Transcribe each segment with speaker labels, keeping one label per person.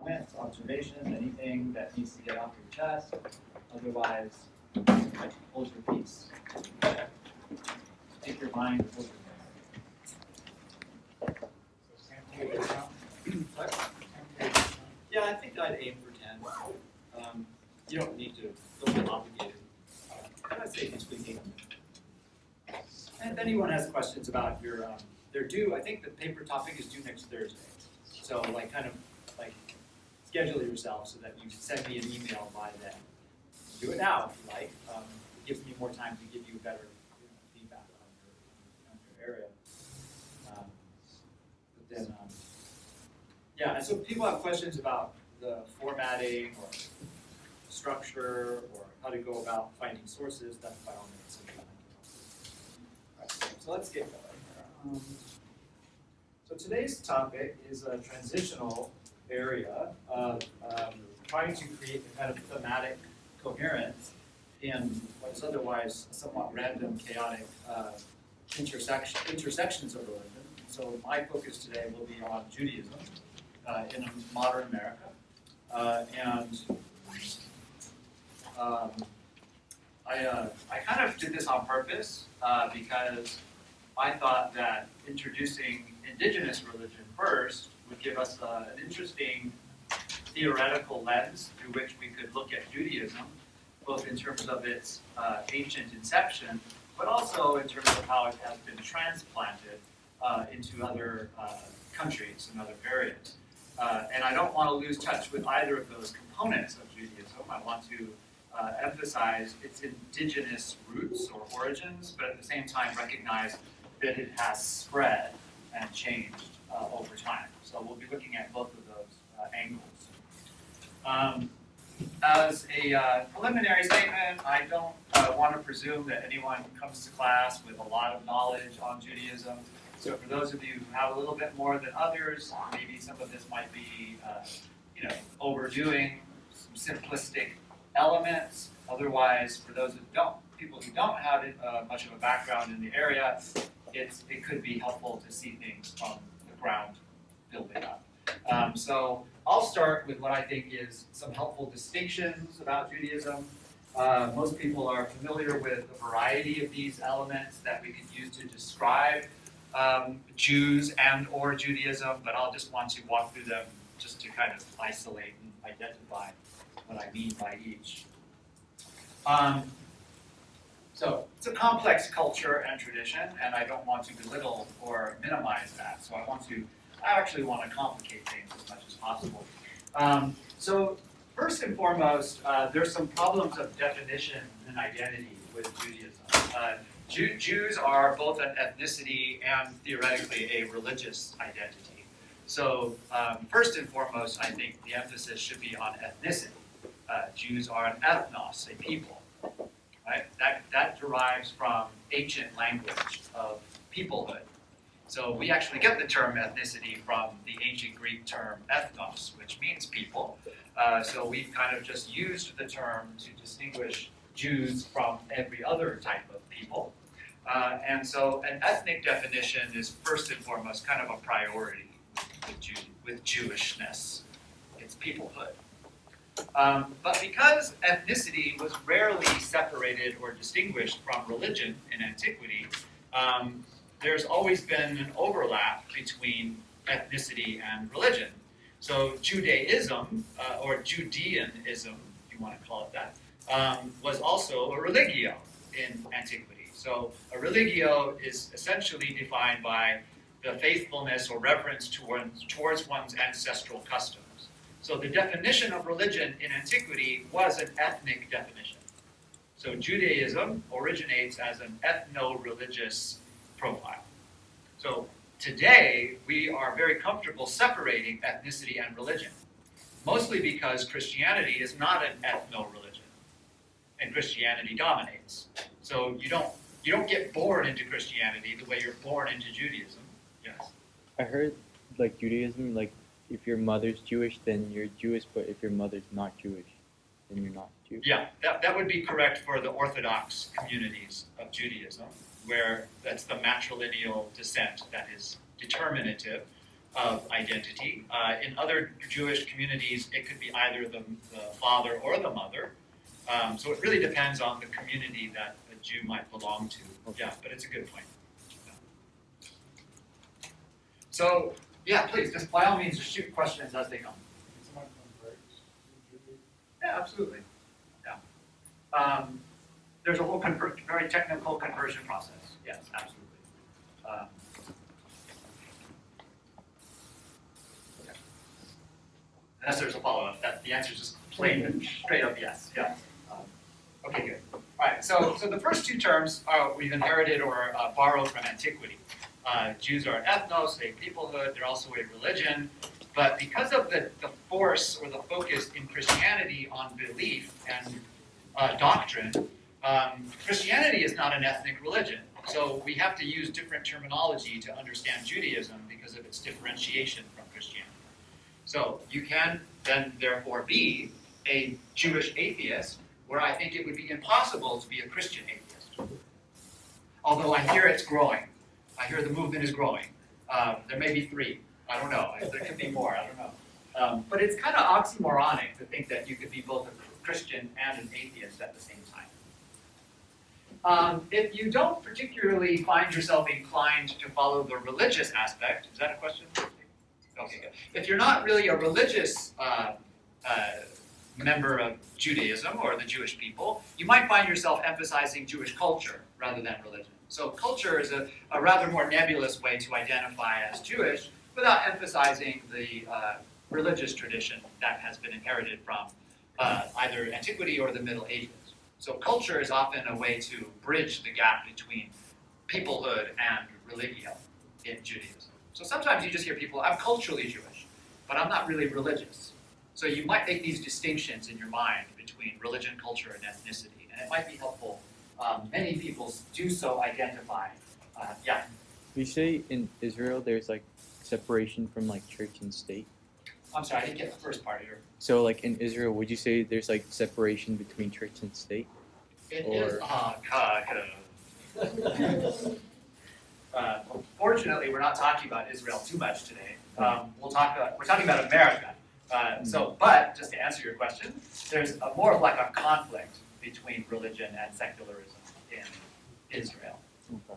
Speaker 1: comments, observations, anything that needs to get off your chest. Otherwise, hold your peace. Take your mind, hold your peace. Yeah, I think I'd aim for 10. You don't need to, don't feel obligated. I'd say between 8 and 10. And if anyone has questions about your, they're due, I think the paper topic is due next Thursday. So schedule yourself so that you send me an email by then. Do it now if you like. It gives me more time to give you better feedback on your area. Yeah, and so if people have questions about the formatting or structure or how to go about finding sources, then by all means. Right, so let's get going here. So today's topic is a transitional area of trying to create a kind of thematic coherence in what is otherwise somewhat random, chaotic intersections of religion. So my focus today will be on Judaism in modern America. I kind of did this on purpose because I thought that introducing indigenous religion first would give us an interesting theoretical lens through which we could look at Judaism, both in terms of its ancient inception, but also in terms of how it has been transplanted into other countries and other areas. And I don't want to lose touch with either of those components of Judaism. I want to emphasize its indigenous roots or origins, but at the same time recognize that it has spread and changed over time. So we'll be looking at both of those angles. As a preliminary statement, I don't want to presume that anyone comes to class with a lot of knowledge on Judaism. So for those of you who have a little bit more than others, maybe some of this might be overdoing some simplistic elements. Otherwise, for those people who don't have much of a background in the area, it could be helpful to see things from the ground building up. So I'll start with what I think is some helpful distinctions about Judaism. Most people are familiar with a variety of these elements that we could use to describe Jews and or Judaism, but I'll just want to walk through them just to kind of isolate and identify what I mean by each. So it's a complex culture and tradition, and I don't want to belittle or minimize that. So I actually want to complicate things as much as possible. So first and foremost, there's some problems of definition and identity with Judaism. Jews are both an ethnicity and theoretically a religious identity. So first and foremost, I think the emphasis should be on ethnicity. Jews are an ethnos, a people. Right? That derives from ancient language of peoplehood. So we actually get the term ethnicity from the ancient Greek term ethnos, which means people. So we've kind of just used the term to distinguish Jews from every other type of people. And so an ethnic definition is first and foremost kind of a priority with Jewishness. It's peoplehood. But because ethnicity was rarely separated or distinguished from religion in antiquity, there's always been an overlap between ethnicity and religion. So Judaism, or Judeanism, if you want to call it that, was also a religio in antiquity. So a religio is essentially defined by the faithfulness or reverence towards one's ancestral customs. So the definition of religion in antiquity was an ethnic definition. So Judaism originates as an ethno-religious profile. So today, we are very comfortable separating ethnicity and religion, mostly because Christianity is not an ethno-religion, and Christianity dominates. So you don't get born into Christianity the way you're born into Judaism. Yes.
Speaker 2: I heard Judaism, if your mother's Jewish, then you're Jewish, but if your mother's not Jewish, then you're not Jewish.
Speaker 1: Yeah, that would be correct for the Orthodox communities of Judaism, where that's the matrilineal descent that is determinative. of identity. In other Jewish communities, it could be either the father or the mother. So it really depends on the community that a Jew might belong to. Yeah, but it's a good point. Yeah. So, yeah, please, just by all means, just shoot questions as they come. Yeah, absolutely. Yeah. There's a whole very technical conversion process. Yes, absolutely. Okay. Unless there's a follow-up, that the answer is just plain and straight up yes. Yeah. Okay, good. All right. So the first two terms we've inherited or borrowed from antiquity. Jews are an ethnos, a peoplehood. They're also a religion. But because of the force or the focus in Christianity on belief and doctrine, Christianity is not an ethnic religion. So we have to use different terminology to understand Judaism because of its differentiation from Christianity. So you can then therefore be a Jewish atheist, where I think it would be impossible to be a Christian atheist. Although I hear it's growing. I hear the movement is growing. There may be 3. I don't know. There could be more. I don't know. But it's kind of oxymoronic to think that you could be both a Christian and an atheist at the same time. If you don't particularly find yourself inclined to follow the religious aspect, is that a question? Okay, good. If you're not really a religious member of Judaism or the Jewish people, you might find yourself emphasizing Jewish culture rather than religion. So culture is a rather more nebulous way to identify as Jewish without emphasizing the religious tradition that has been inherited from either antiquity or the Middle Ages. So culture is often a way to bridge the gap between peoplehood and religio in Judaism. So sometimes you just hear people, I'm culturally Jewish, but I'm not really religious. So you might make these distinctions in your mind between religion, culture, and ethnicity, and it might be helpful. Many people do so identify. Yeah.
Speaker 2: You say in Israel there's like separation from like church and state.
Speaker 1: I'm sorry, I didn't get the first part of your.
Speaker 2: So like in Israel, would you say there's like separation between church and state?
Speaker 1: It is. Fortunately, we're not talking about Israel too much today. We're talking about America. But just to answer your question, there's more of like a conflict between religion and secularism in Israel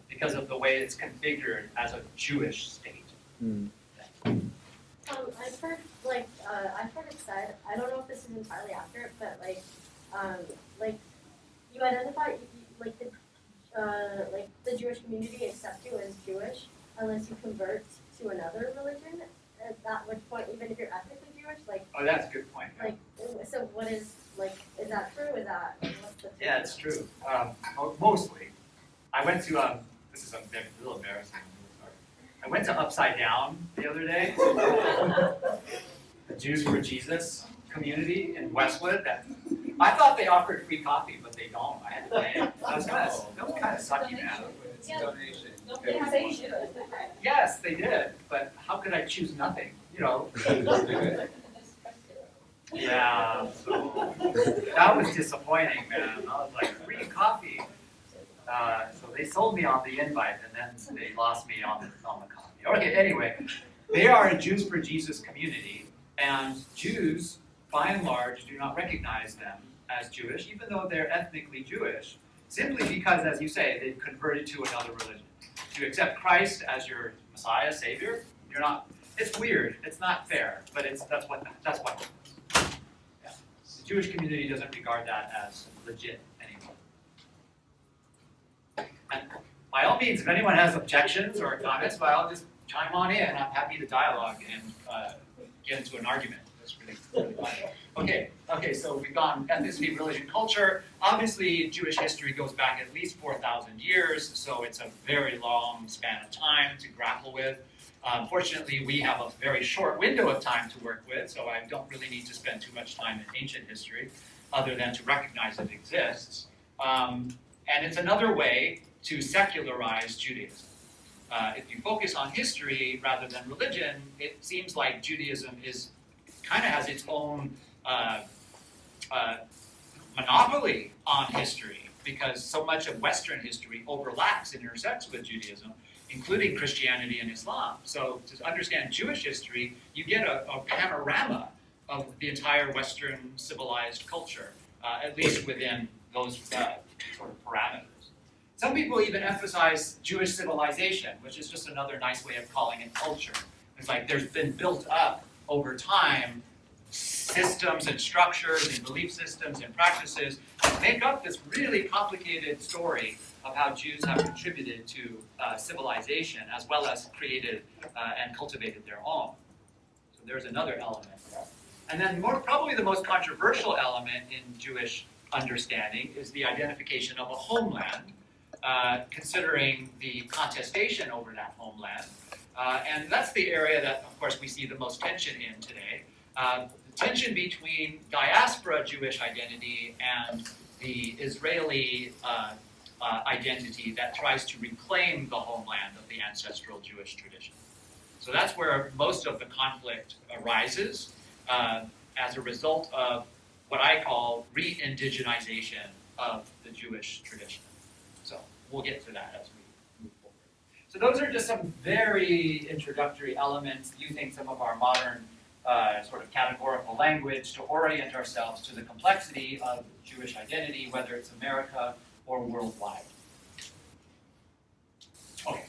Speaker 1: because of the way it's configured as a Jewish state.
Speaker 3: I've heard it said, I don't know if this is entirely accurate, but you identify the Jewish community accept you as Jewish unless you convert to another religion. At which point, even if you're ethnically Jewish,
Speaker 1: Oh, that's a good point. Yeah.
Speaker 3: So what is that true? Is that what's the?
Speaker 1: Yeah, it's true. Mostly, I went to this is a little embarrassing. I went to Upside Down the other day, the Jews for Jesus community in Westwood. I thought they offered free coffee, but they don't. I had to pay. That was kind of sucky, man.
Speaker 4: It's a donation.
Speaker 1: Yes, they did, but how could I choose nothing? You know. Yeah, so that was disappointing, man. I was like, free coffee. So they sold me on the invite, and then they lost me on the coffee. Okay, anyway, they are a Jews for Jesus community, and Jews, by and large, do not recognize them as Jewish, even though they're ethnically Jewish, simply because, as you say, they've converted to another religion. To accept Christ as your Messiah, Savior, you're not. It's weird. It's not fair, but that's what. Yeah. The Jewish community doesn't regard that as legit anymore. And by all means, if anyone has objections or comments, well, just chime on in. I'm happy to dialogue and get into an argument. That's really fun. Okay, so we've gone ethnicity, religion, culture. Obviously, Jewish history goes back at least 4,000 years, so it's a very long span of time to grapple with. Fortunately, we have a very short window of time to work with, so I don't really need to spend too much time in ancient history, other than to recognize it exists. And it's another way to secularize Judaism. If you focus on history rather than religion, it seems like Judaism kind of has its own monopoly on history, because so much of Western history overlaps and intersects with Judaism. including Christianity and Islam. So to understand Jewish history, you get a panorama of the entire Western civilized culture, at least within those sort of parameters. Some people even emphasize Jewish civilization, which is just another nice way of calling it culture. It's like there's been built up over time systems and structures and belief systems and practices that make up this really complicated story of how Jews have contributed to civilization as well as created and cultivated their own. So there's another element there. And then probably the most controversial element in Jewish understanding is the identification of a homeland, considering the contestation over that homeland. And that's the area that, of course, we see the most tension in today. The tension between diaspora Jewish identity and the Israeli identity that tries to reclaim the homeland of the ancestral Jewish tradition. So that's where most of the conflict arises as a result of what I call re-indigenization of the Jewish tradition. So we'll get to that as we move forward. So those are just some very introductory elements using some of our modern sort of categorical language to orient ourselves to the complexity of Jewish identity, whether it's America or worldwide. Okay,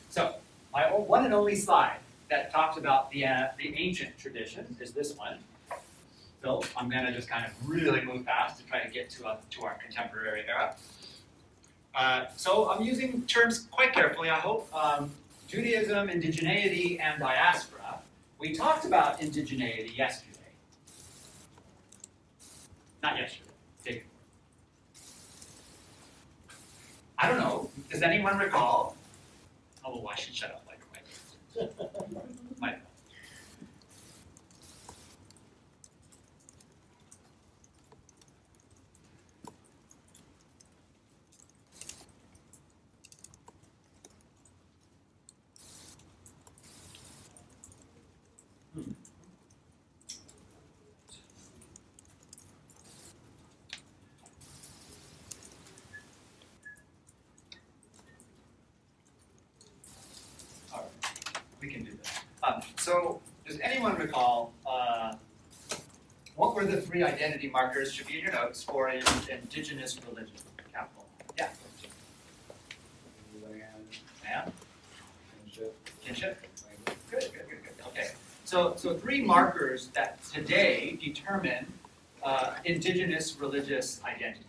Speaker 1: so my one and only slide that talks about the ancient tradition is this one. So I'm going to just kind of really move fast to try to get to our contemporary era. So I'm using terms quite carefully, I hope. Judaism, indigeneity, and diaspora. We talked about indigeneity yesterday. Not yesterday, day before. I don't know, does anyone recall? Oh, well, I should shut up like my We can do that. So, does anyone recall what were the three identity markers, should be in your notes, for an indigenous religion? Capital. Yeah. Land. Kinship. Good. Okay. So three markers that today determine indigenous religious identity.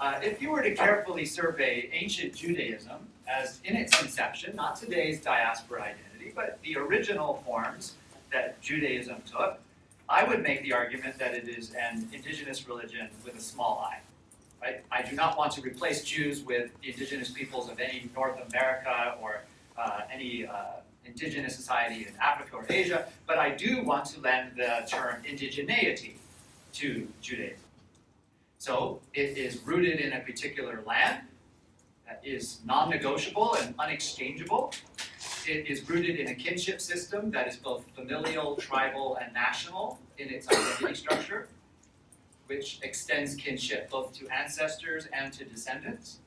Speaker 1: If you were to carefully survey ancient Judaism as in its inception, not today's diaspora identity, but the original forms that Judaism took, I would make the argument that it is an indigenous religion with a small I. Right? I do not want to replace Jews with the indigenous peoples of any North America or any indigenous society in Africa or Asia, but I do want to lend the term indigeneity to Judaism. So it is rooted in a particular land that is non-negotiable and unexchangeable. It is rooted in a kinship system that is both familial, tribal, and national in its identity structure, which extends kinship both to ancestors and to descendants.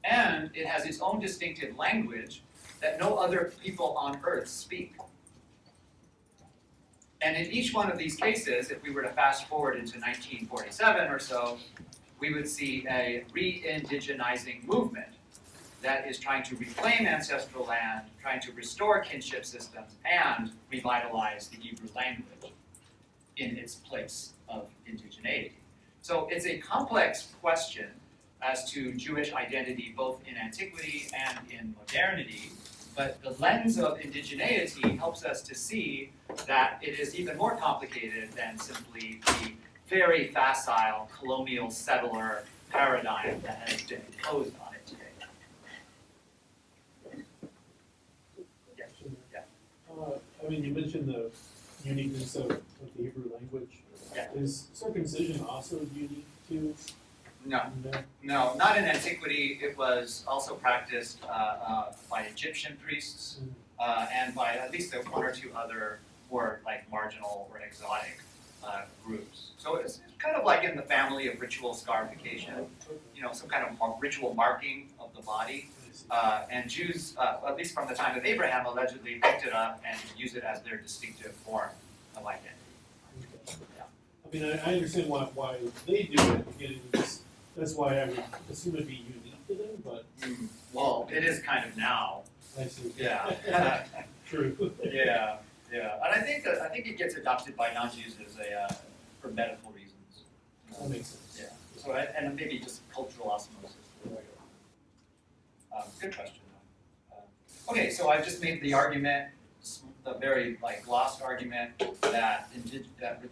Speaker 1: And it has its own distinctive language that no other people on earth speak. And in each one of these cases, if we were to fast forward into 1947 or so, we would see a re-indigenizing movement that is trying to reclaim ancestral land, trying to restore kinship systems, and revitalize the Hebrew language in its place of indigeneity. So it's a complex question as to Jewish identity both in antiquity and in modernity, but the lens of indigeneity helps us to see that it is even more complicated than simply the very facile colonial settler paradigm that has been imposed on it today.
Speaker 4: I mean, you mentioned the uniqueness of the Hebrew language.
Speaker 1: Yeah.
Speaker 4: Is circumcision also unique to?
Speaker 1: No, not in antiquity. It was also practiced by Egyptian priests and by at least one or two other more like marginal or exotic groups. So it's kind of like in the family of ritual scarification, you know, some kind of ritual marking of the body. And Jews, at least from the time of Abraham, allegedly picked it up and used it as their distinctive form of identity.
Speaker 4: I mean, I understand why they do it, again, that's why I would assume it'd be unique to them, but
Speaker 1: Well, it is kind of now.
Speaker 4: I see.
Speaker 1: Yeah.
Speaker 4: True.
Speaker 1: Yeah, yeah. And I think it gets adopted by non-Jews as for medical reasons.
Speaker 4: That makes sense.
Speaker 1: Yeah. So and maybe just cultural osmosis. Good question. Okay, so I've just made the argument, the very glossed argument that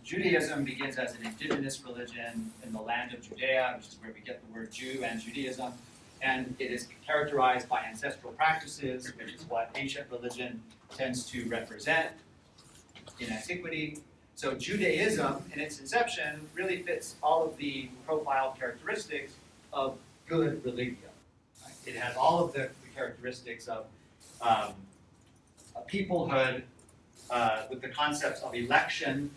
Speaker 1: Judaism begins as an indigenous religion in the land of Judea, which is where we get the word Jew and Judaism, and it is characterized by ancestral practices, which is what ancient religion tends to represent in antiquity. So Judaism, in its inception, really fits all of the profile characteristics of good religion. Right? It has all of the characteristics of a peoplehood with the concepts of election,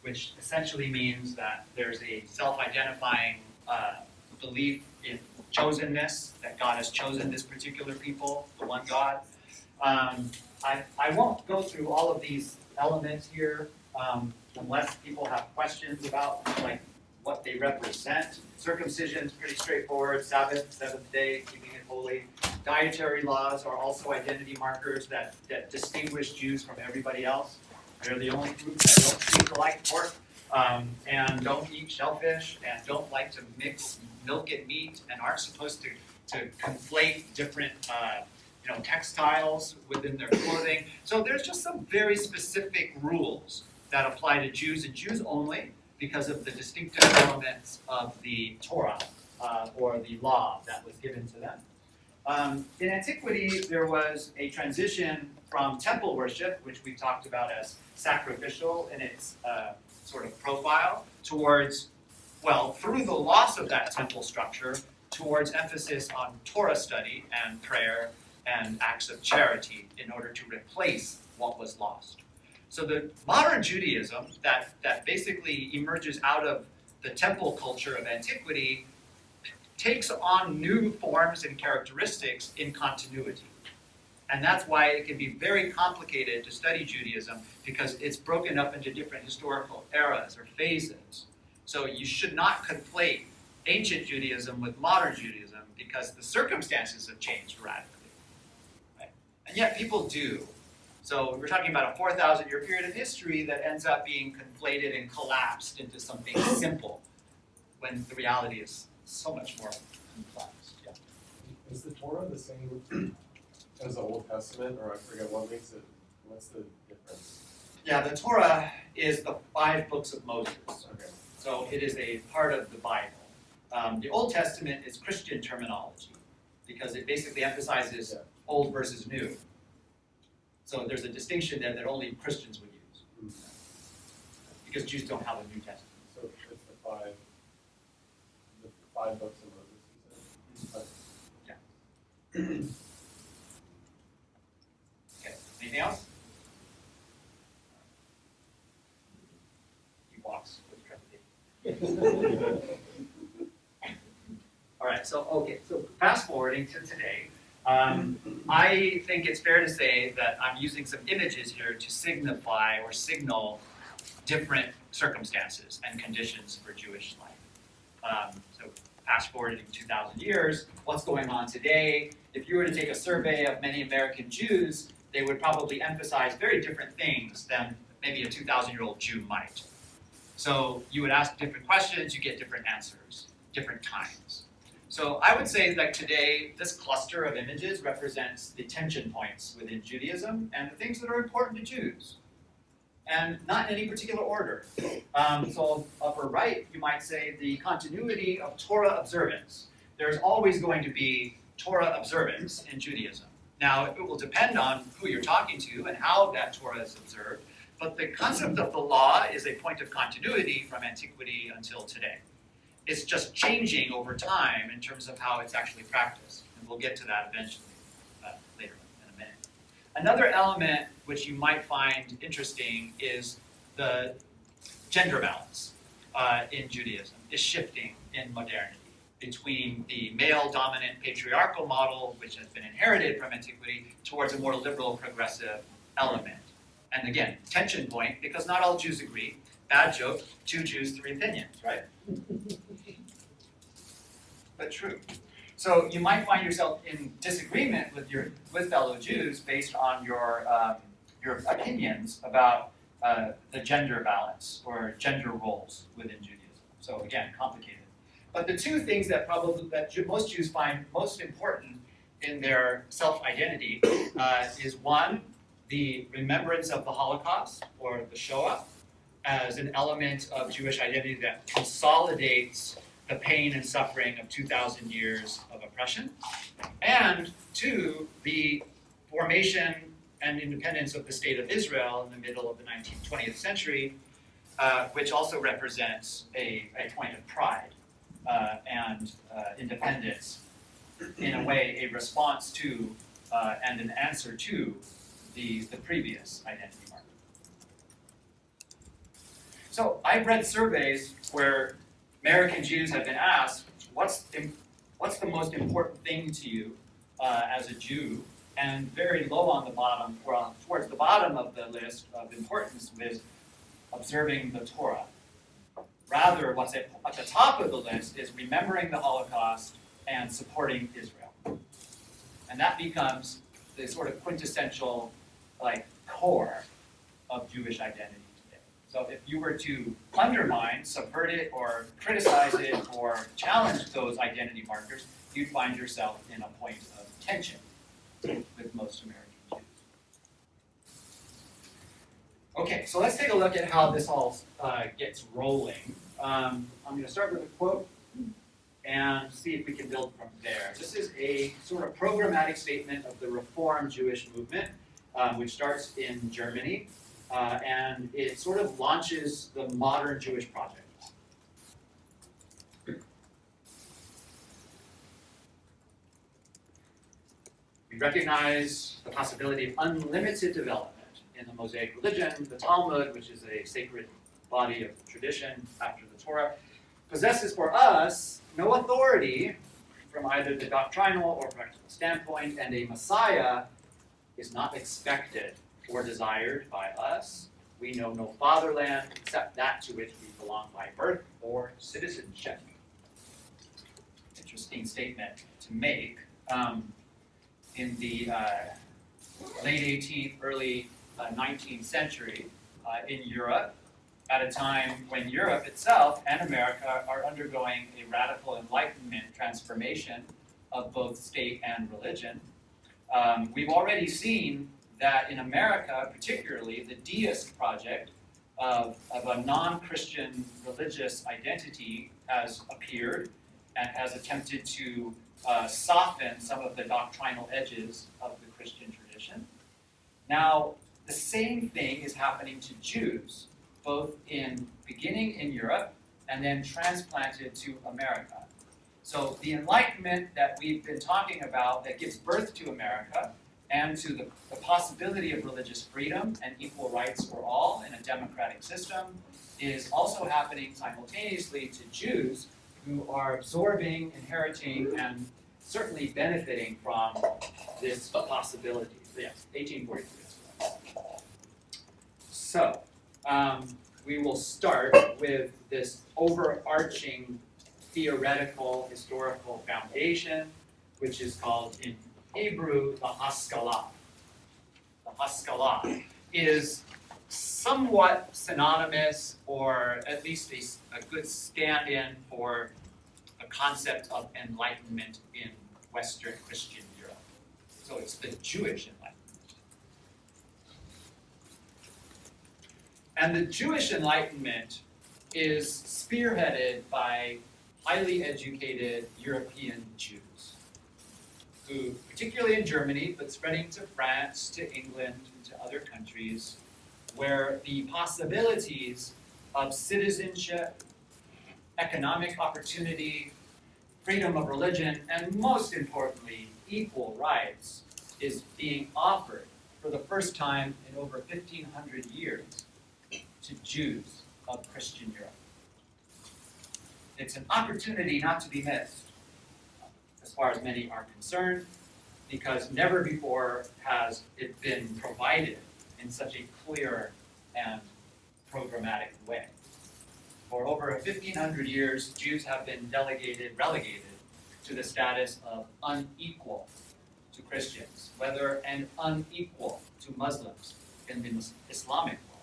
Speaker 1: which essentially means that there's a self-identifying belief in chosenness, that God has chosen this particular people, the one God. I won't go through all of these elements here unless people have questions about what they represent. Circumcision is pretty straightforward. Sabbath, seventh day, keeping it holy. Dietary laws are also identity markers that distinguish Jews from everybody else. They're the only group that don't treat like pork, and don't eat shellfish, and don't like to mix milk and meat, and aren't supposed to conflate different textiles within their clothing. So there's just some very specific rules that apply to Jews and Jews only because of the distinctive elements of the Torah or the law that was given to them. In antiquity, there was a transition from temple worship, which we've talked about as sacrificial in its sort of profile, towards, through the loss of that temple structure, towards emphasis on Torah study and prayer and acts of charity in order to replace what was lost. So the modern Judaism that basically emerges out of the temple culture of antiquity takes on new forms and characteristics in continuity. And that's why it can be very complicated to study Judaism, because it's broken up into different historical eras or phases. So you should not conflate ancient Judaism with modern Judaism, because the circumstances have changed radically. Right? And yet people do. So we're talking about a 4,000-year period of history that ends up being conflated and collapsed into something simple, when the reality is so much more complex. Yeah.
Speaker 5: Is the Torah the same as the Old Testament, or I forget what's the difference?
Speaker 1: Yeah, the Torah is the 5 books of Moses.
Speaker 5: Okay.
Speaker 1: So it is a part of the Bible. The Old Testament is Christian terminology, because it basically emphasizes old versus new. So there's a distinction there that only Christians would use, because Jews don't have a New Testament.
Speaker 5: So it's the five books of Moses, you said?
Speaker 1: Yeah. Okay, anything else? He walks with trepidation. All right, so fast forwarding to today. I think it's fair to say that I'm using some images here to signify or signal different circumstances and conditions for Jewish life. So fast forwarding 2,000 years, what's going on today? If you were to take a survey of many American Jews, they would probably emphasize very different things than maybe a 2,000-year-old Jew might. So you would ask different questions, you get different answers, different times. So I would say that today, this cluster of images represents the tension points within Judaism and the things that are important to Jews, and not in any particular order. So upper right, you might say the continuity of Torah observance. There's always going to be Torah observance in Judaism. Now, it will depend on who you're talking to and how that Torah is observed, but the concept of the law is a point of continuity from antiquity until today. It's just changing over time in terms of how it's actually practiced. And we'll get to that eventually, later in a minute. Another element which you might find interesting is the gender balance in Judaism is shifting in modernity. between the male-dominant patriarchal model, which has been inherited from antiquity, towards a more liberal progressive element. And again, tension point, because not all Jews agree. Bad joke, 2 Jews, 3 opinions, right? But true. So you might find yourself in disagreement with fellow Jews based on your opinions about the gender balance or gender roles within Judaism. So again, complicated. But the 2 things that most Jews find most important in their self-identity is 1, the remembrance of the Holocaust or the Shoah as an element of Jewish identity that consolidates the pain and suffering of 2,000 years of oppression, and 2, the formation and independence of the State of Israel in the middle of the 20th century, which also represents a point of pride and independence, in a way, a response to and an answer to the previous identity marker. So I've read surveys where American Jews have been asked, what's the most important thing to you as a Jew? And very low on the bottom, or towards the bottom of the list of importance is observing the Torah. Rather, what's at the top of the list is remembering the Holocaust and supporting Israel. And that becomes the sort of quintessential core of Jewish identity. So if you were to undermine, subvert it, or criticize it, or challenge those identity markers, you'd find yourself in a point of tension with most American Jews. Okay, so let's take a look at how this all gets rolling. I'm going to start with a quote and see if we can build from there. This is a sort of programmatic statement of the Reform Jewish movement, which starts in Germany. And it sort of launches the modern Jewish project. We recognize the possibility of unlimited development in the Mosaic religion. The Talmud, which is a sacred body of tradition after the Torah, possesses for us no authority from either the doctrinal or practical standpoint, and a Messiah is not expected or desired by us. We know no fatherland except that to which we belong by birth or citizenship. Interesting statement to make. In the late 18th, early 19th century in Europe, at a time when Europe itself and America are undergoing a radical Enlightenment transformation of both state and religion, we've already seen that in America, particularly, the deist project of a non-Christian religious identity has appeared and has attempted to soften some of the doctrinal edges of the Christian tradition. Now, the same thing is happening to Jews, both beginning in Europe and then transplanted to America. So the Enlightenment that we've been talking about that gives birth to America and to the possibility of religious freedom and equal rights for all in a democratic system is also happening simultaneously to Jews who are absorbing, inheriting, and certainly benefiting from this possibility. So yes, 1843. So we will start with this overarching theoretical historical foundation, which is called in Hebrew the Haskalah. The Haskalah is somewhat synonymous, or at least a good stand-in for the concept of enlightenment in Western Christian Europe. So it's the Jewish Enlightenment. And the Jewish Enlightenment is spearheaded by highly educated European Jews, who, particularly in Germany, but spreading to France, to England, and to other countries, where the possibilities of citizenship, economic opportunity, freedom of religion, and most importantly, equal rights is being offered for the first time in over 1,500 years to Jews of Christian Europe. It's an opportunity not to be missed. far as many are concerned, because never before has it been provided in such a clear and programmatic way. For over 1,500 years, Jews have been relegated to the status of unequal to Christians, whether and unequal to Muslims in the Islamic world.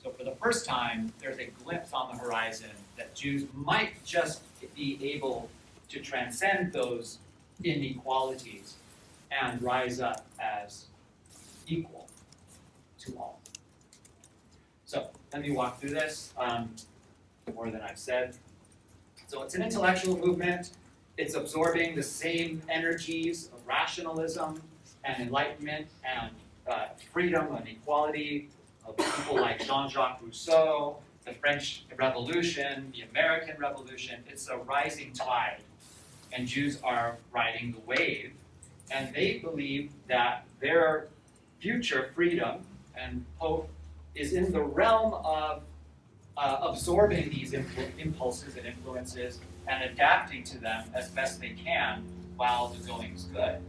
Speaker 1: So for the first time, there's a glimpse on the horizon that Jews might just be able to transcend those inequalities and rise up as equal to all. So let me walk through this, more than I've said. So it's an intellectual movement. It's absorbing the same energies of rationalism and enlightenment and freedom and equality of people like Jean-Jacques Rousseau, the French Revolution, the American Revolution. It's a rising tide, and Jews are riding the wave, and they believe that their future freedom and hope is in the realm of absorbing these impulses and influences and adapting to them as best they can while the going is good.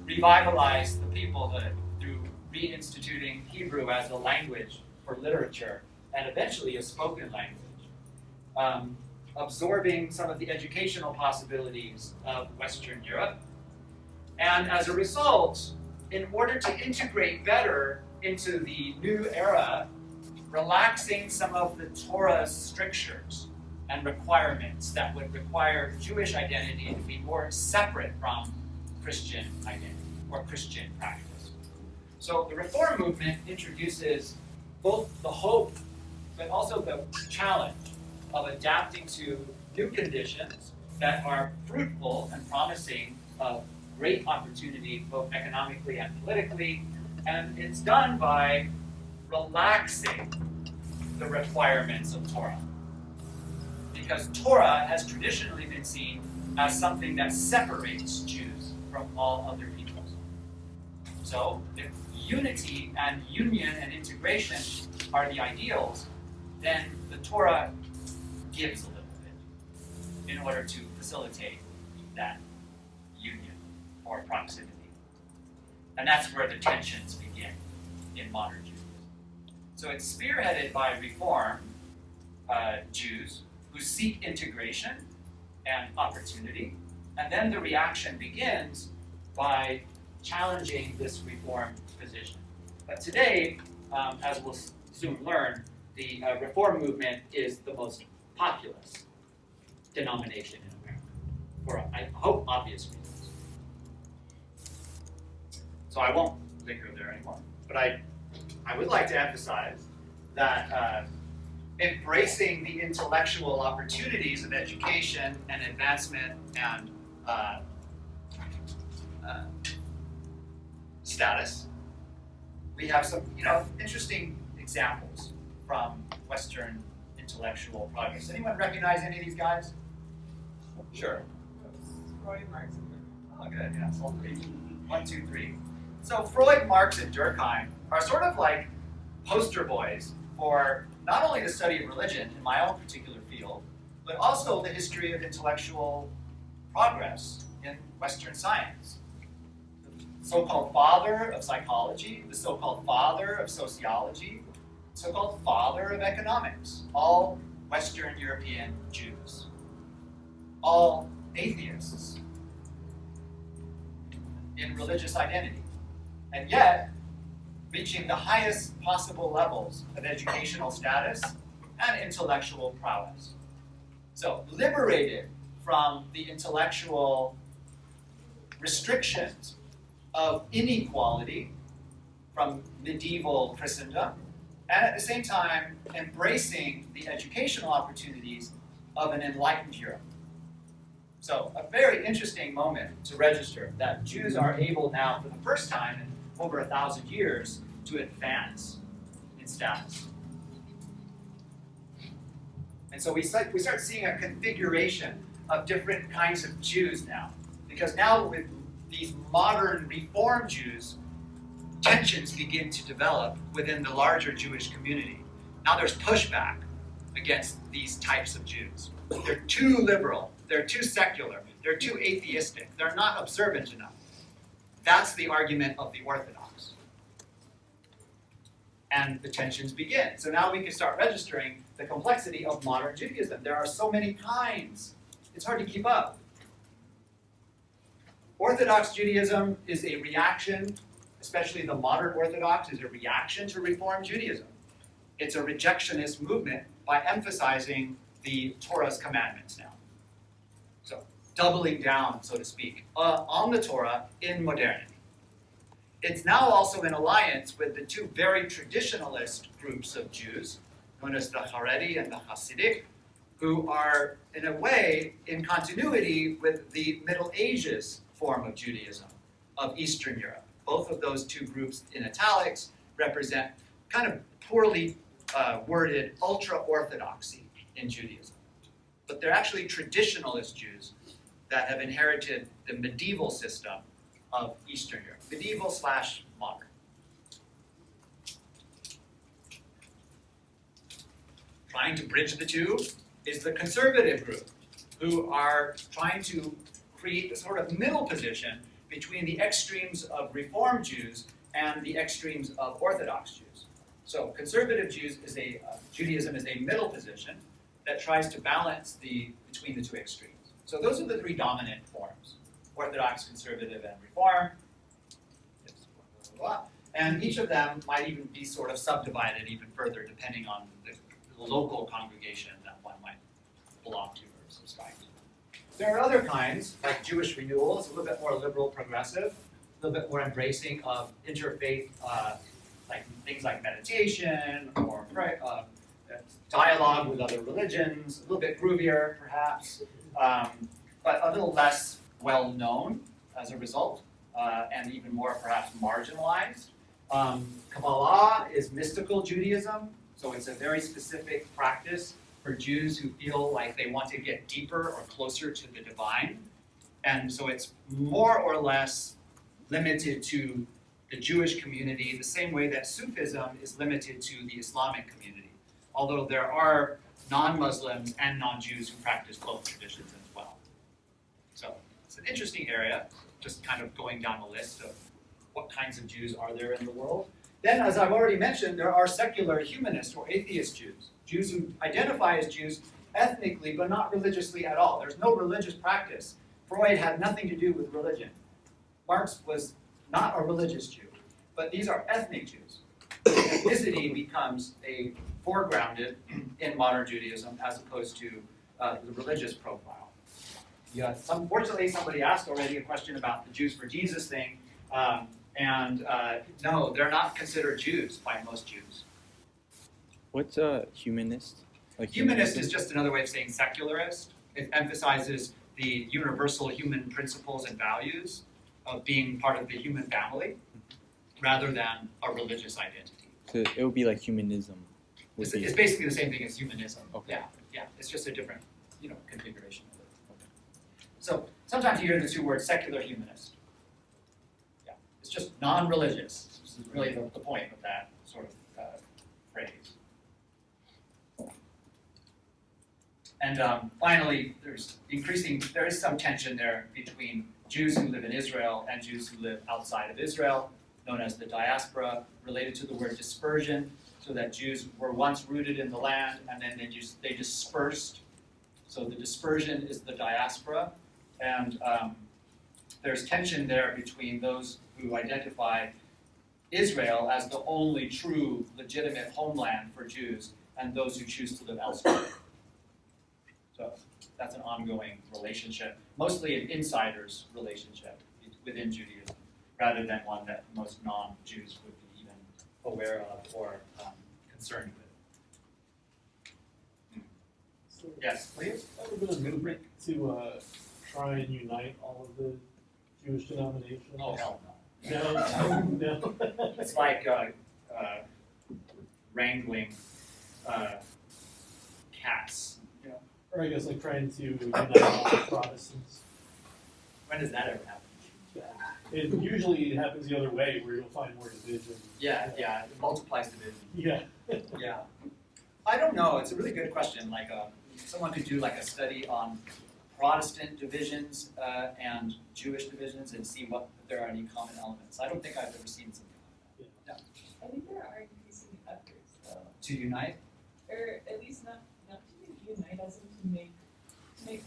Speaker 1: Revitalize the peoplehood through reinstituting Hebrew as a language for literature and eventually a spoken language. Absorbing some of the educational possibilities of Western Europe. And as a result, in order to integrate better into the new era, relaxing some of the Torah's strictures and requirements that would require Jewish identity to be more separate from Christian identity or Christian practice. So the Reform movement introduces both the hope but also the challenge of adapting to new conditions that are fruitful and promising of great opportunity both economically and politically, and it's done by relaxing the requirements of Torah. Because Torah has traditionally been seen as something that separates Jews from all other peoples. So if unity and union and integration are the ideals, then the Torah gives a little bit in order to facilitate that union or proximity. And that's where the tensions begin in modern Judaism. So it's spearheaded by Reform Jews who seek integration and opportunity, and then the reaction begins by challenging this Reform position. But today, as we'll soon learn, the Reform movement is the most populous denomination in America, for I hope obvious reasons. So I won't linger there anymore, but I would like to emphasize that embracing the intellectual opportunities of education and advancement and status, we have some interesting examples from Western intellectual progress. Anyone recognize any of these guys? Sure.
Speaker 6: Freud, Marx, and
Speaker 1: Oh, good. Yeah, it's all three. 1, 2, 3. So Freud, Marx, and Durkheim are sort of like poster boys for not only the study of religion in my own particular field, but also the history of intellectual progress in Western science. The so-called father of psychology, the so-called father of sociology, the so-called father of economics, all Western European Jews, all atheists in religious identity, and yet reaching the highest possible levels of educational status and intellectual prowess. So, liberated from the intellectual restrictions of inequality from medieval Christendom, and at the same time embracing the educational opportunities of an enlightened Europe. So, a very interesting moment to register that Jews are able now, for the first time in over 1,000 years, to advance in status. And so we start seeing a configuration of different kinds of Jews now. Because now with these modern Reform Jews, tensions begin to develop within the larger Jewish community. Now there's pushback against these types of Jews. They're too liberal. They're too secular. They're too atheistic. They're not observant enough. That's the argument of the Orthodox. And the tensions begin. So now we can start registering the complexity of modern Judaism. There are so many kinds. It's hard to keep up. Orthodox Judaism is a reaction, especially the modern Orthodox, is a reaction to Reform Judaism. It's a rejectionist movement by emphasizing the Torah's commandments now. So, doubling down, so to speak, on the Torah in modernity. It's now also in alliance with the two very traditionalist groups of Jews, known as the Haredi and the Hasidic, who are, in a way, in continuity with the Middle Ages form of Judaism of Eastern Europe. Both of those two groups in italics represent kind of poorly worded ultra-orthodoxy in Judaism. But they're actually traditionalist Jews that have inherited the medieval system of Eastern Europe, medieval/modern. Trying to bridge the two is the conservative group, who are trying to create a sort of middle position between the extremes of Reform Jews and the extremes of Orthodox Jews. So conservative Judaism is a middle position that tries to balance between the two extremes. So those are the three dominant forms: Orthodox, conservative, and Reform. And each of them might even be sort of subdivided even further depending on the local congregation that one might belong to or subscribe to. There are other kinds, like Jewish renewal, is a little bit more liberal, progressive, a little bit more embracing of interfaith, like things like meditation or dialogue with other religions, a little bit groovier perhaps, but a little less well known as a result, and even more perhaps marginalized. Kabbalah is mystical Judaism, so it's a very specific practice for Jews who feel like they want to get deeper or closer to the divine. And so it's more or less limited to the Jewish community, the same way that Sufism is limited to the Islamic community, although there are non-Muslims and non-Jews who practice both traditions as well. So it's an interesting area, just kind of going down the list of what kinds of Jews are there in the world. Then, as I've already mentioned, there are secular humanist or atheist Jews, Jews who identify as Jews ethnically but not religiously at all. There's no religious practice. Freud had nothing to do with religion. Marx was not a religious Jew, but these are ethnic Jews. Ethnicity becomes foregrounded in modern Judaism as opposed to the religious profile. Yeah, fortunately, somebody asked already a question about the Jews for Jesus thing, and no, they're not considered Jews by most Jews.
Speaker 2: What's a humanist? Like
Speaker 1: Humanist is just another way of saying secularist. It emphasizes the universal human principles and values of being part of the human family, rather than a religious identity.
Speaker 2: So it would be like humanism.
Speaker 1: It's basically the same thing as humanism.
Speaker 2: Okay.
Speaker 1: Yeah. It's just a different, configuration of it. Okay. So sometimes you hear the two words secular humanist. Yeah, it's just non-religious. This is really the point of that sort of phrase. And finally, there is some tension there between Jews who live in Israel and Jews who live outside of Israel, known as the diaspora, related to the word dispersion, so that Jews were once rooted in the land and then they dispersed. So the dispersion is the diaspora, and there's tension there between those who identify Israel as the only true, legitimate homeland for Jews and those who choose to live elsewhere. So that's an ongoing relationship, mostly an insider's relationship within Judaism, rather than one that most non-Jews would be even aware of or concerned with. Yes, please?
Speaker 4: Has there been a movement to try and unite all of the Jewish denominations?
Speaker 1: Oh, hell no.
Speaker 4: No.
Speaker 1: It's like wrangling cats.
Speaker 4: Or I guess like trying to unite all the Protestants.
Speaker 1: When does that ever happen?
Speaker 4: It usually happens the other way, where you'll find more division.
Speaker 1: Yeah, it multiplies division.
Speaker 4: Yeah.
Speaker 1: Yeah. I don't know. It's a really good question. Like, someone could do like a study on Protestant divisions and Jewish divisions and see what if there are any common elements. I don't think I've ever seen something like that.
Speaker 6: I think there are increasing efforts though,
Speaker 1: To unite?
Speaker 6: or at least not to unite, as in to make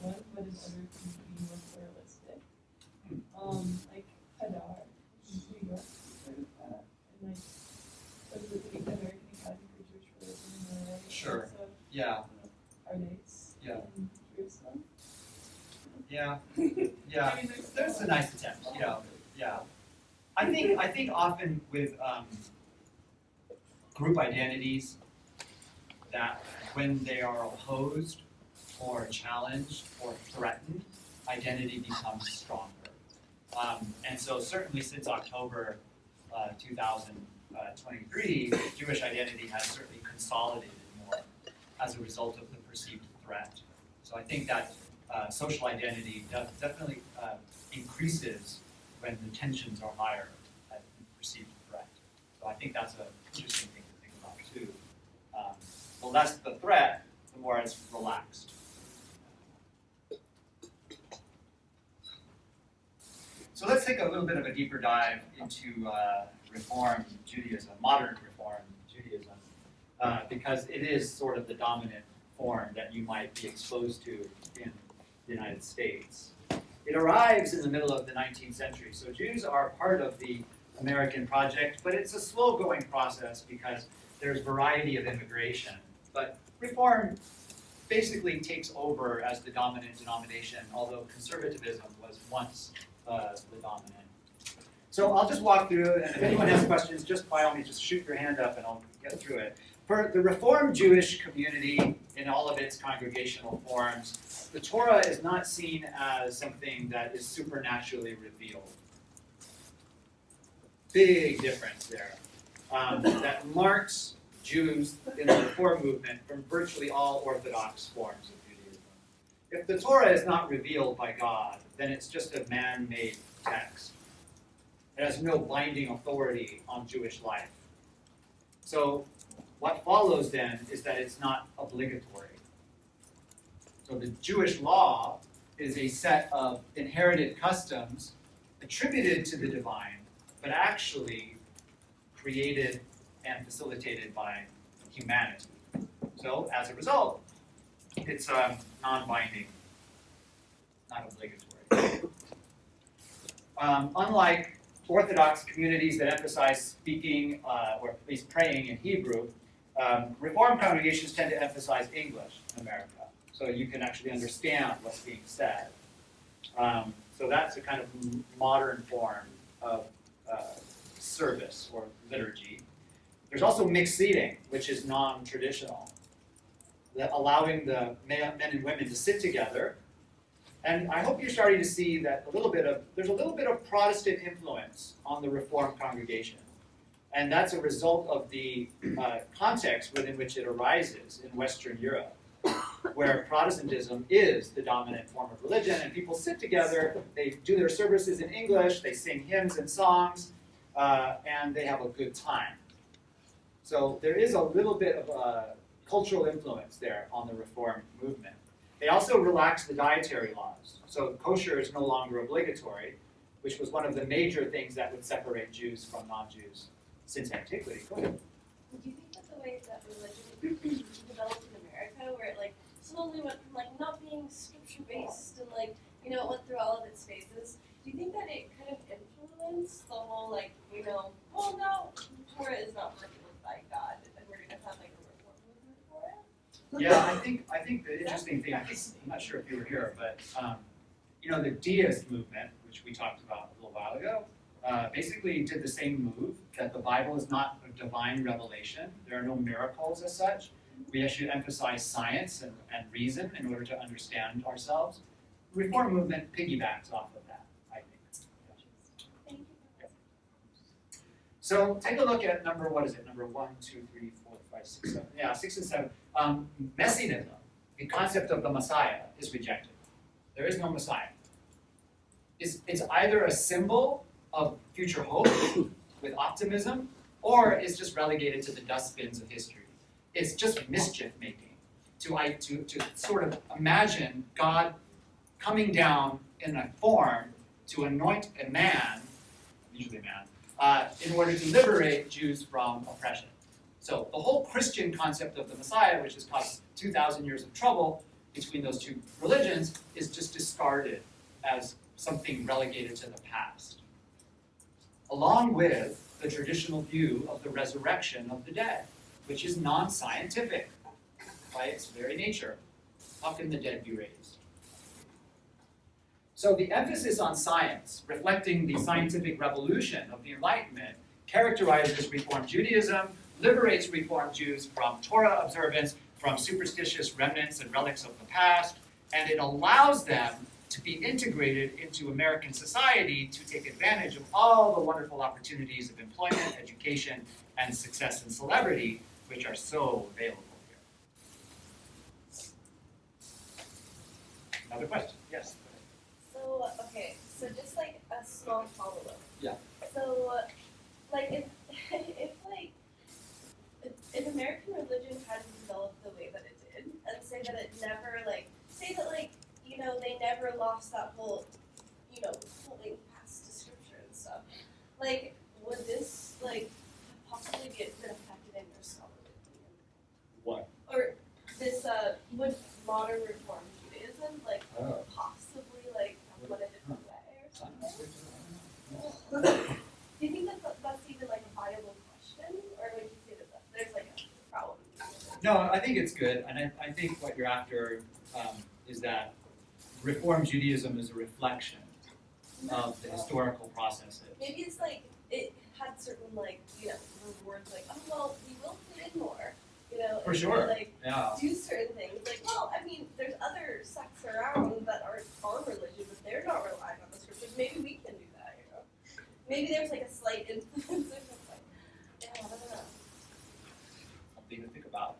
Speaker 6: one what is other can be more pluralistic. Like Hadar in New York, sort of that, and like what is it, the American Academy for Jewish Religion in LA?
Speaker 1: Sure.
Speaker 6: Also,
Speaker 1: Yeah,
Speaker 6: Arnes
Speaker 1: Yeah.
Speaker 6: in Jerusalem.
Speaker 1: yeah, yeah.
Speaker 6: I mean,
Speaker 1: There's a nice attempt, you know, yeah. I think often with group identities that when they are opposed or challenged or threatened, identity becomes stronger. And so certainly since October 2023, Jewish identity has certainly consolidated more as a result of the perceived threat. So I think that social identity definitely increases when the tensions are higher at the perceived threat. So I think that's an interesting thing to think about too. The less the threat, the more it's relaxed. So let's take a little bit of a deeper dive into Reform Judaism, modern Reform Judaism, because it is sort of the dominant form that you might be exposed to in the United States. It arrives in the middle of the 19th century, so Jews are part of the American project, but it's a slow-going process because there's variety of immigration. But Reform basically takes over as the dominant denomination, although conservatism was once the dominant. So I'll just walk through, and if anyone has questions, just by all means, just shoot your hand up and I'll get through it. For the Reformed Jewish community in all of its congregational forms, the Torah is not seen as something that is supernaturally revealed. Big difference there. That marks Jews in the Reform movement from virtually all Orthodox forms of Judaism. If the Torah is not revealed by God, then it's just a man-made text. It has no binding authority on Jewish life. So what follows then is that it's not obligatory. So the Jewish law is a set of inherited customs attributed to the divine, but actually created and facilitated by humanity. So as a result, it's non-binding, not obligatory. Unlike Orthodox communities that emphasize speaking or at least praying in Hebrew, Reformed congregations tend to emphasize English in America, so you can actually understand what's being said. So that's a kind of modern form of service or liturgy. There's also mixed seating, which is non-traditional, allowing the men and women to sit together. And I hope you're starting to see that there's a little bit of Protestant influence on the Reformed congregation. And that's a result of the context within which it arises in Western Europe, where Protestantism is the dominant form of religion, and people sit together, they do their services in English, they sing hymns and songs, and they have a good time. So there is a little bit of cultural influence there on the Reform movement. They also relaxed the dietary laws. So kosher is no longer obligatory, which was one of the major things that would separate Jews from non-Jews since antiquity. Go ahead.
Speaker 3: Do you think that the way that religion developed in America, where it like slowly went from like not being scripture based and like, you know, it went through all of its phases, do you think that it kind of influenced the whole like, you know, well no, Torah is not revealed by God and we're gonna have like a reform movement for it?
Speaker 1: Yeah, I think the interesting thing, I'm not sure if you were here, but you know, the deist movement, which we talked about a little while ago, basically did the same move, that the Bible is not a divine revelation. There are no miracles as such. We should emphasize science and reason in order to understand ourselves. The Reform movement piggybacks off of that, I think.
Speaker 3: Thank you.
Speaker 1: So take a look at number 1, 2, 3, 4, 5, 6, 7. Yeah, 6 and 7. Messianism, the concept of the Messiah, is rejected. There is no Messiah. It's either a symbol of future hope with optimism, or it's just relegated to the dustbins of history. It's just mischief making. to sort of imagine God coming down in a form to anoint a man, usually a man, in order to liberate Jews from oppression. So the whole Christian concept of the Messiah, which has caused 2,000 years of trouble between those two religions, is just discarded as something relegated to the past. Along with the traditional view of the resurrection of the dead, which is non-scientific by its very nature. How can the dead be raised? So the emphasis on science, reflecting the scientific revolution of the Enlightenment, characterizes Reform Judaism, liberates Reform Jews from Torah observance, from superstitious remnants and relics of the past, and it allows them to be integrated into American society to take advantage of all the wonderful opportunities of employment, education, and success and celebrity, which are so available here. Another question? Yes.
Speaker 3: So, okay, so just like a small follow-up.
Speaker 1: Yeah.
Speaker 3: So, like, if like, if American religion hadn't developed the way that it did, and say that it never, like, say that, like, you know, they never lost that whole, you know, holding fast to scripture and stuff, like, would this, like, possibly been affected in your scholarly opinion?
Speaker 5: What?
Speaker 3: Or this, would modern Reform Judaism, like,
Speaker 5: Oh.
Speaker 3: possibly, like, have went a different way or something? Do you think that that's even, like, a viable question? Or would you say that there's, like, a problem?
Speaker 1: No, I think it's good, and I think what you're after is that Reform Judaism is a reflection of the historical processes.
Speaker 3: Maybe it's like it had certain, like, you know, rewards, like, oh well, we will put in more, you know,
Speaker 1: For
Speaker 3: and
Speaker 1: sure.
Speaker 3: like
Speaker 1: Yeah.
Speaker 3: do certain things. Like, well, I mean, there's other sects around that aren't on religion, but they're not relying on the scriptures. Maybe we can do that, you know. Maybe there's like a slight influence or something. Yeah, I don't know.
Speaker 1: Something to think about.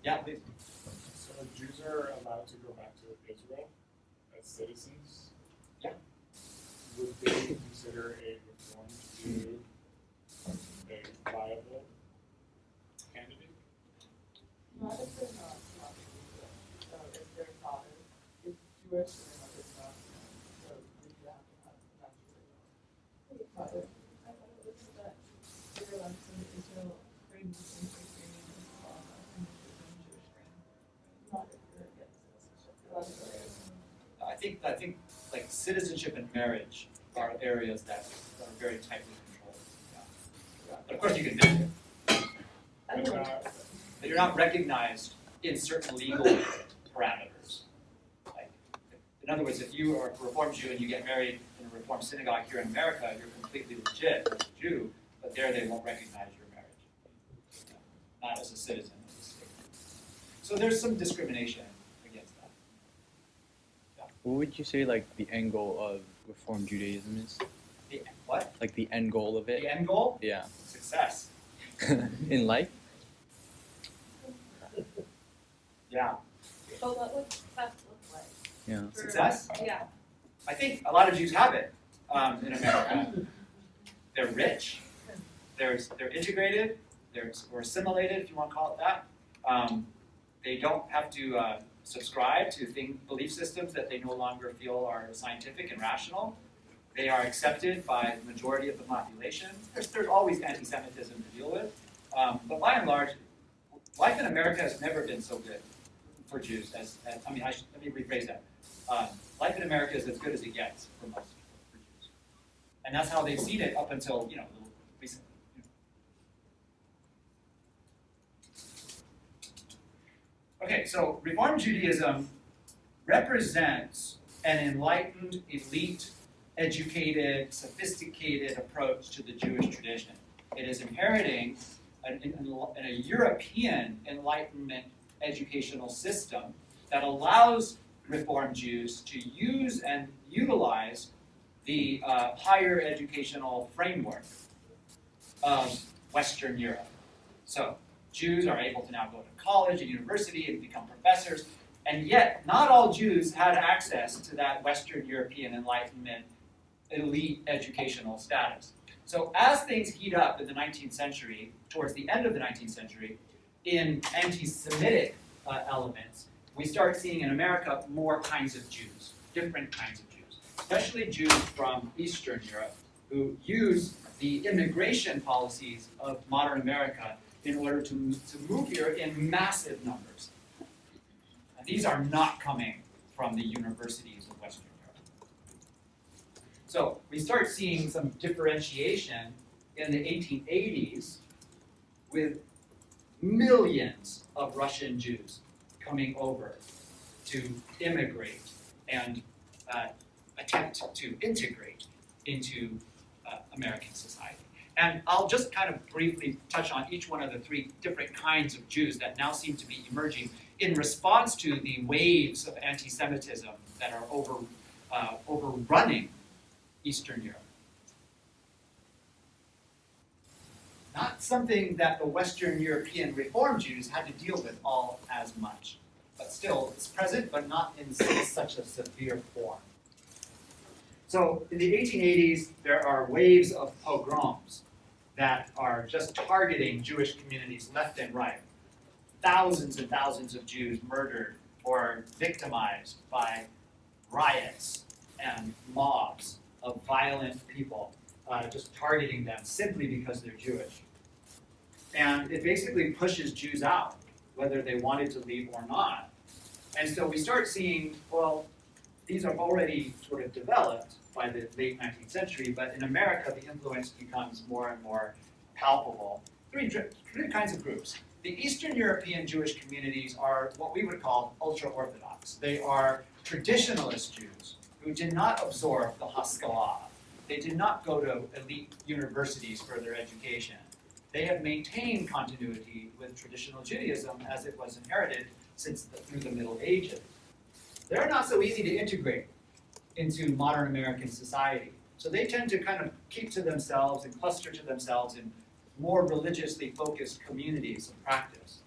Speaker 1: Yeah, please.
Speaker 7: So Jews are allowed to go back to Israel as citizens?
Speaker 1: Yeah.
Speaker 7: Would they consider a Reformed Jew a viable candidate?
Speaker 6: Not if they're not Jewish. So if their father is Jewish and their mother's not, so we do have to have that father. I thought it was that they're allowed to Israel brings into agreement with the law and with their own Jewish grand. Not if they're against citizenship. They're allowed to go there.
Speaker 1: I think like citizenship and marriage are areas that are very tightly controlled. Yeah. But of course you can visit,
Speaker 3: I don't know.
Speaker 1: but you're not recognized in certain legal parameters. Like, in other words, if you are a Reformed Jew and you get married in a Reformed synagogue here in America, you're completely legit as a Jew, but there they won't recognize your marriage. Not as a citizen of the state. So there's some discrimination against that.
Speaker 2: What would you say like the end goal of Reform Judaism is?
Speaker 1: The, what?
Speaker 2: Like the end goal of it?
Speaker 1: The end goal?
Speaker 2: Yeah.
Speaker 1: Success.
Speaker 2: In life?
Speaker 1: Yeah.
Speaker 3: But what would that look like?
Speaker 2: Yeah.
Speaker 3: for-
Speaker 1: Success?
Speaker 3: Yeah.
Speaker 1: I think a lot of Jews have it in America. They're rich. They're integrated. Or assimilated, if you want to call it that. They don't have to subscribe to belief systems that they no longer feel are scientific and rational. They are accepted by the majority of the population. There's always anti-Semitism to deal with. But by and large, life in America has never been so good for Jews let me rephrase that. Life in America is as good as it gets for most for Jews. And that's how they've seen it up until, a little recently. Okay, so Reform Judaism represents an enlightened, elite, educated, sophisticated approach to the Jewish tradition. It is inheriting a European Enlightenment educational system that allows Reform Jews to use and utilize the higher educational framework of Western Europe. So Jews are able to now go to college and university and become professors, and yet not all Jews had access to that Western European Enlightenment elite educational status. So as things heat up in the 19th century, towards the end of the 19th century, in anti-Semitic elements, we start seeing in America more kinds of Jews, different kinds of Jews, especially Jews from Eastern Europe who use the immigration policies of modern America in order to move here in massive numbers. And these are not coming from the universities of Western Europe. So we start seeing some differentiation in the 1880s with millions of Russian Jews coming over to immigrate and attempt to integrate into American society. And I'll just kind of briefly touch on each one of the three different kinds of Jews that now seem to be emerging in response to the waves of anti-Semitism that are overrunning Eastern Europe. Not something that the Western European Reform Jews had to deal with all as much. But still, it's present, but not in such a severe form. So in the 1880s, there are waves of pogroms that are just targeting Jewish communities left and right. Thousands and thousands of Jews murdered or victimized by riots and mobs of violent people, just targeting them simply because they're Jewish. And it basically pushes Jews out, whether they wanted to leave or not. And so we start seeing, well, these are already sort of developed by the late 19th century, but in America, the influence becomes more and more palpable. Three kinds of groups. The Eastern European Jewish communities are what we would call ultra-Orthodox. They are traditionalist Jews who did not absorb the Haskalah. They did not go to elite universities for their education. They have maintained continuity with traditional Judaism as it was inherited through the Middle Ages. They're not so easy to integrate into modern American society. So they tend to kind of keep to themselves and cluster to themselves in more religiously focused communities of practice.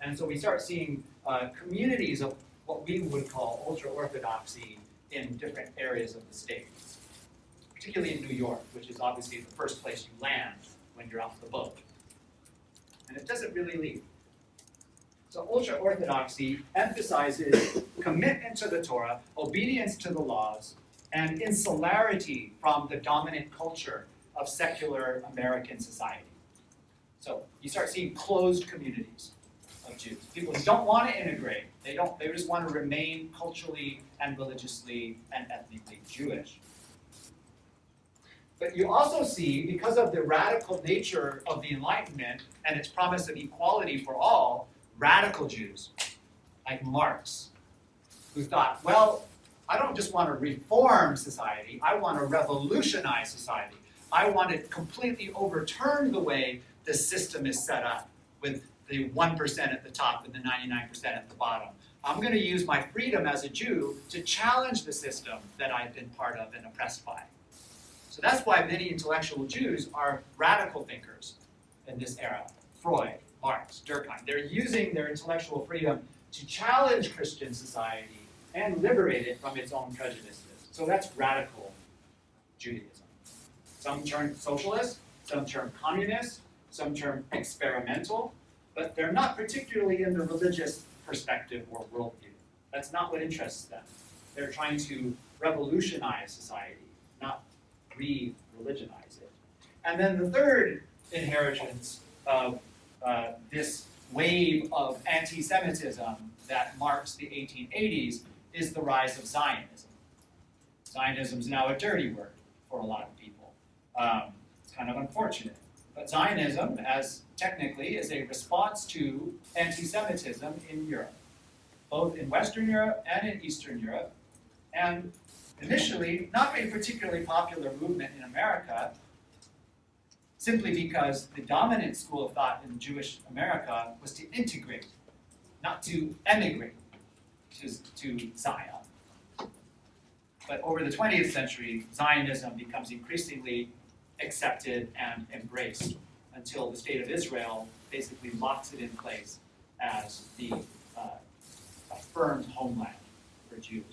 Speaker 1: And so we start seeing communities of what we would call ultra-Orthodoxy in different areas of the state, particularly in New York, which is obviously the first place you land when you're off the boat. And it doesn't really leave. So ultra-Orthodoxy emphasizes commitment to the Torah, obedience to the laws, and insularity from the dominant culture of secular American society. So you start seeing closed communities of Jews. People who don't want to integrate. They just want to remain culturally and religiously and ethnically Jewish. But you also see, because of the radical nature of the Enlightenment and its promise of equality for all, radical Jews, like Marx, who thought, well, I don't just want to reform society, I want to revolutionize society. I want to completely overturn the way the system is set up with the 1% at the top and the 99% at the bottom. I'm going to use my freedom as a Jew to challenge the system that I've been part of and oppressed by. So that's why many intellectual Jews are radical thinkers in this era. Freud, Marx, Durkheim. They're using their intellectual freedom to challenge Christian society and liberate it from its own prejudices. So that's radical Judaism. Some term socialist, some term communist, some term experimental, but they're not particularly in the religious perspective or worldview. That's not what interests them. They're trying to revolutionize society, not re-religionize it. And then the third inheritance of this wave of anti-Semitism that marks the 1880s is the rise of Zionism. Zionism is now a dirty word for a lot of people. It's kind of unfortunate. But Zionism, as technically, is a response to anti-Semitism in Europe, both in Western Europe and in Eastern Europe. And initially, not a particularly popular movement in America, simply because the dominant school of thought in Jewish America was to integrate, not to emigrate to Zion. But over the 20th century, Zionism becomes increasingly accepted and embraced until the state of Israel basically locks it in place as the affirmed homeland for Jews.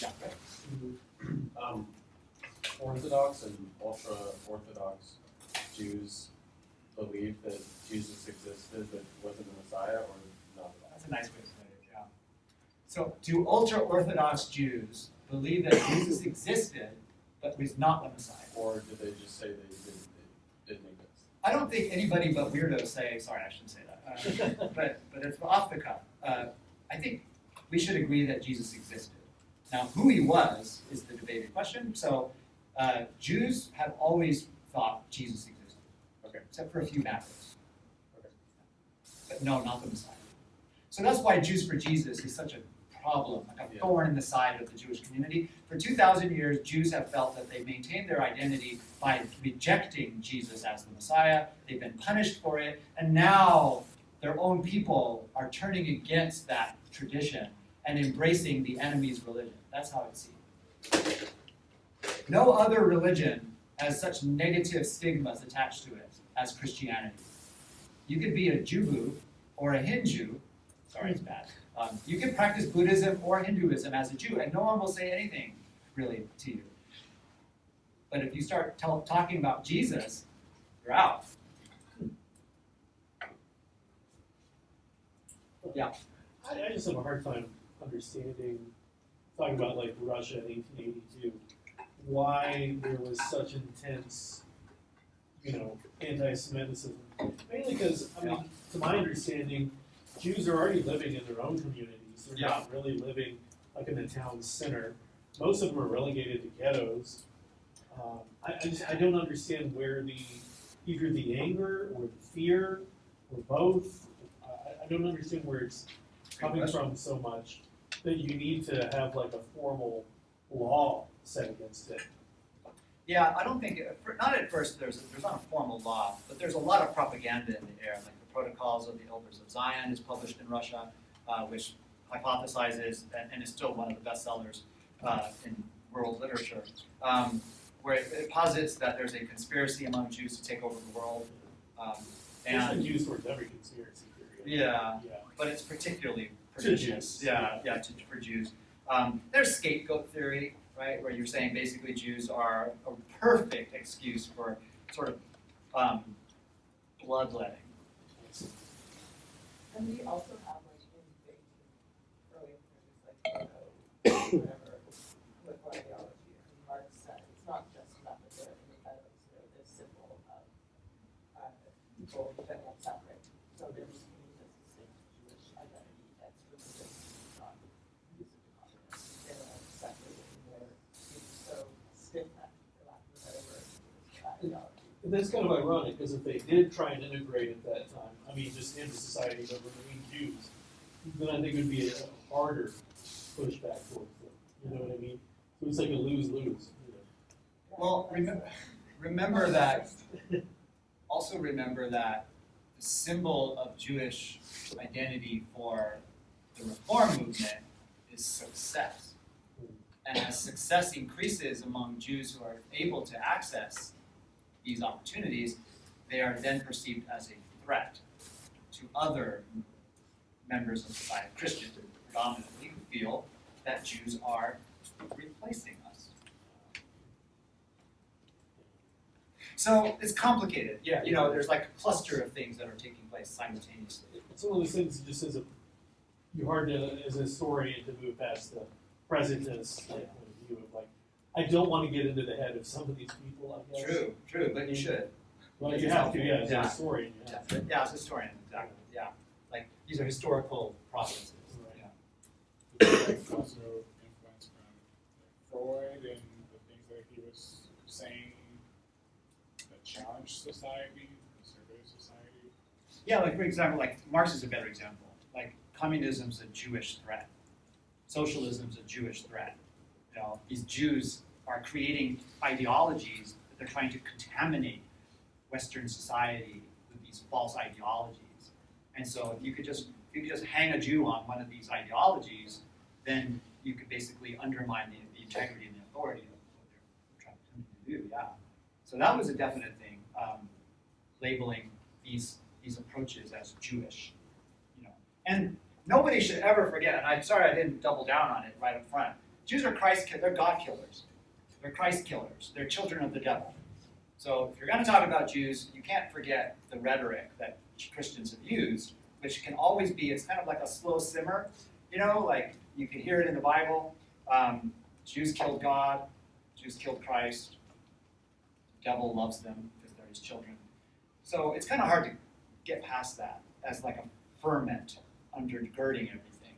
Speaker 1: Yeah, right.
Speaker 5: Orthodox and ultra-Orthodox Jews believe that Jesus existed but wasn't the Messiah, or not at all?
Speaker 1: That's a nice way to put it, yeah. So, do ultra-Orthodox Jews believe that Jesus existed but was not the Messiah?
Speaker 5: Or did they just say they didn't exist?
Speaker 1: I don't think anybody but weirdos say, sorry, I shouldn't say that, but it's off the cuff. I think we should agree that Jesus existed. Now, who he was is the debated question. So, Jews have always thought Jesus existed,
Speaker 5: Okay.
Speaker 1: except for a few matters.
Speaker 5: Okay.
Speaker 1: But no, not the Messiah. So that's why Jews for Jesus is such a problem, like a
Speaker 5: Yeah.
Speaker 1: thorn in the side of the Jewish community. For 2,000 years, Jews have felt that they maintained their identity by rejecting Jesus as the Messiah. They've been punished for it, and now their own people are turning against that tradition and embracing the enemy's religion. That's how it's seen. No other religion has such negative stigmas attached to it as Christianity. You could be a Jubu or a Hindu, sorry, it's bad. You can practice Buddhism or Hinduism as a Jew, and no one will say anything really to you. But if you start talking about Jesus, you're out. Yeah.
Speaker 4: I just have a hard time understanding, talking about like Russia in 1882, why there was such intense, anti-Semitism. Mainly because, to my understanding, Jews are already living in their own communities. They're not really living like in the town center. Most of them are relegated to ghettos. I don't understand where either the anger or the fear or both. I don't understand where it's coming from so much that you need to have like a formal law set against it.
Speaker 1: Yeah, I don't think, not at first, there's not a formal law, but there's a lot of propaganda in the air, like the Protocols of the Elders of Zion is published in Russia, which hypothesizes, and is still one of the bestsellers in world literature, where it posits that there's a conspiracy among Jews to take over the world.
Speaker 4: It's been used towards every conspiracy theory.
Speaker 1: Yeah,
Speaker 4: Yeah.
Speaker 1: but it's particularly
Speaker 4: To
Speaker 1: pernicious.
Speaker 4: Jews.
Speaker 1: Yeah, for Jews. There's scapegoat theory, right, where you're saying basically Jews are a perfect excuse for sort of bloodletting.
Speaker 6: And we also have like in big early things like whatever political ideology. And Marx said it's not just about that they're in the ghettos, they're this symbol of people that won't separate. So they're just using this distinct Jewish identity that's religious, not use of the communist. They're separated and they're so stiff-necked, for lack of a better word, with that ideology.
Speaker 4: And that's kind of ironic, because if they did try and integrate at that time, just into society but remain Jews, then I think it would be a harder pushback towards them. You know what I mean? So it's like a lose-lose.
Speaker 1: Well, remember that. Also remember that the symbol of Jewish identity for the Reform movement is success. And as success increases among Jews who are able to access these opportunities, they are then perceived as a threat to other members of society, Christians predominantly, who feel that Jews are replacing us. So it's complicated. Yeah, there's like a cluster of things that are taking place simultaneously.
Speaker 4: It's one of those things just you're hard to, as a historian, to move past the presentist point of view of like, I don't want to get into the head of some of these people, I guess.
Speaker 1: True, but you should.
Speaker 4: Well, you have to, as a historian. You have to.
Speaker 1: Yeah, as a historian, exactly. Yeah, like these are historical processes.
Speaker 4: Right.
Speaker 1: Yeah.
Speaker 7: Also influenced from Freud and the things that he was saying that challenged society, conservative society.
Speaker 1: Yeah, like for example, like Marx is a better example. Like communism's a Jewish threat. Socialism's a Jewish threat. These Jews are creating ideologies that they're trying to contaminate Western society with these false ideologies. And so if you could just hang a Jew on one of these ideologies, then you could basically undermine the integrity and the authority of what they're trying to do. Yeah. So that was a definite thing, labeling these approaches as Jewish. And nobody should ever forget, and I'm sorry I didn't double down on it right up front. Jews are they're God killers. They're Christ killers. They're children of the devil. So if you're going to talk about Jews, you can't forget the rhetoric that Christians have used, which can always be, it's kind of like a slow simmer, you know, like you can hear it in the Bible. Jews killed God, Jews killed Christ, the devil loves them because they're his children. So it's kind of hard to get past that as like a ferment undergirding everything.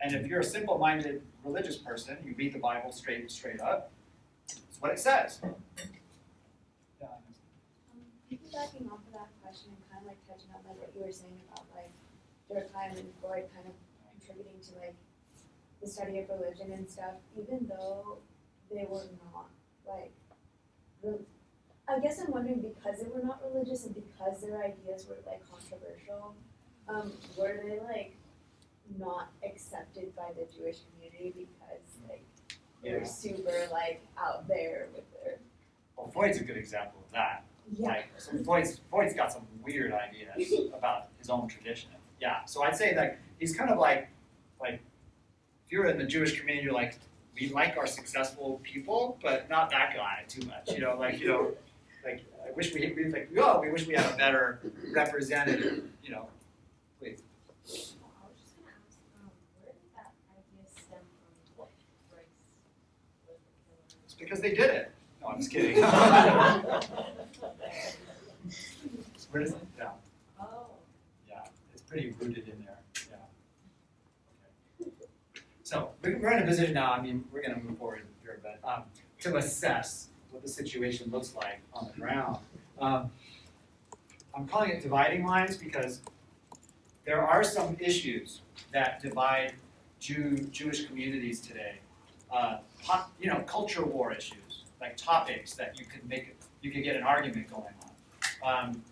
Speaker 1: And if you're a simple-minded religious person, you read the Bible straight up, it's what it says. Yeah.
Speaker 8: Piggybacking off of that question and kind of like touching on like what you were saying about like Durkheim and Freud kind of contributing to like the study of religion and stuff, even though they were not like, I guess I'm wondering because they were not religious and because their ideas were like controversial, were they like not accepted by the Jewish community because like they were super like out there with their.
Speaker 1: Well, Freud's a good example of that.
Speaker 8: Yeah.
Speaker 1: Like, so Freud's got some weird ideas about his own tradition. Yeah, so I'd say that he's kind of like if you're in the Jewish community, you're like, we like our successful people, but not that guy too much. Like I wish we wish we had a better representative. Please.
Speaker 9: I was just going to ask, where did that idea stem from?
Speaker 1: It's because they did it. No, I'm just kidding. Where does it? Yeah.
Speaker 6: Oh.
Speaker 1: Yeah, it's pretty rooted in there. Yeah. Okay. So we're in a position now. I mean, we're going to move forward here, but to assess what the situation looks like on the ground. I'm calling it dividing lines because there are some issues that divide Jewish communities today. Culture war issues, like topics that you could get an argument going on.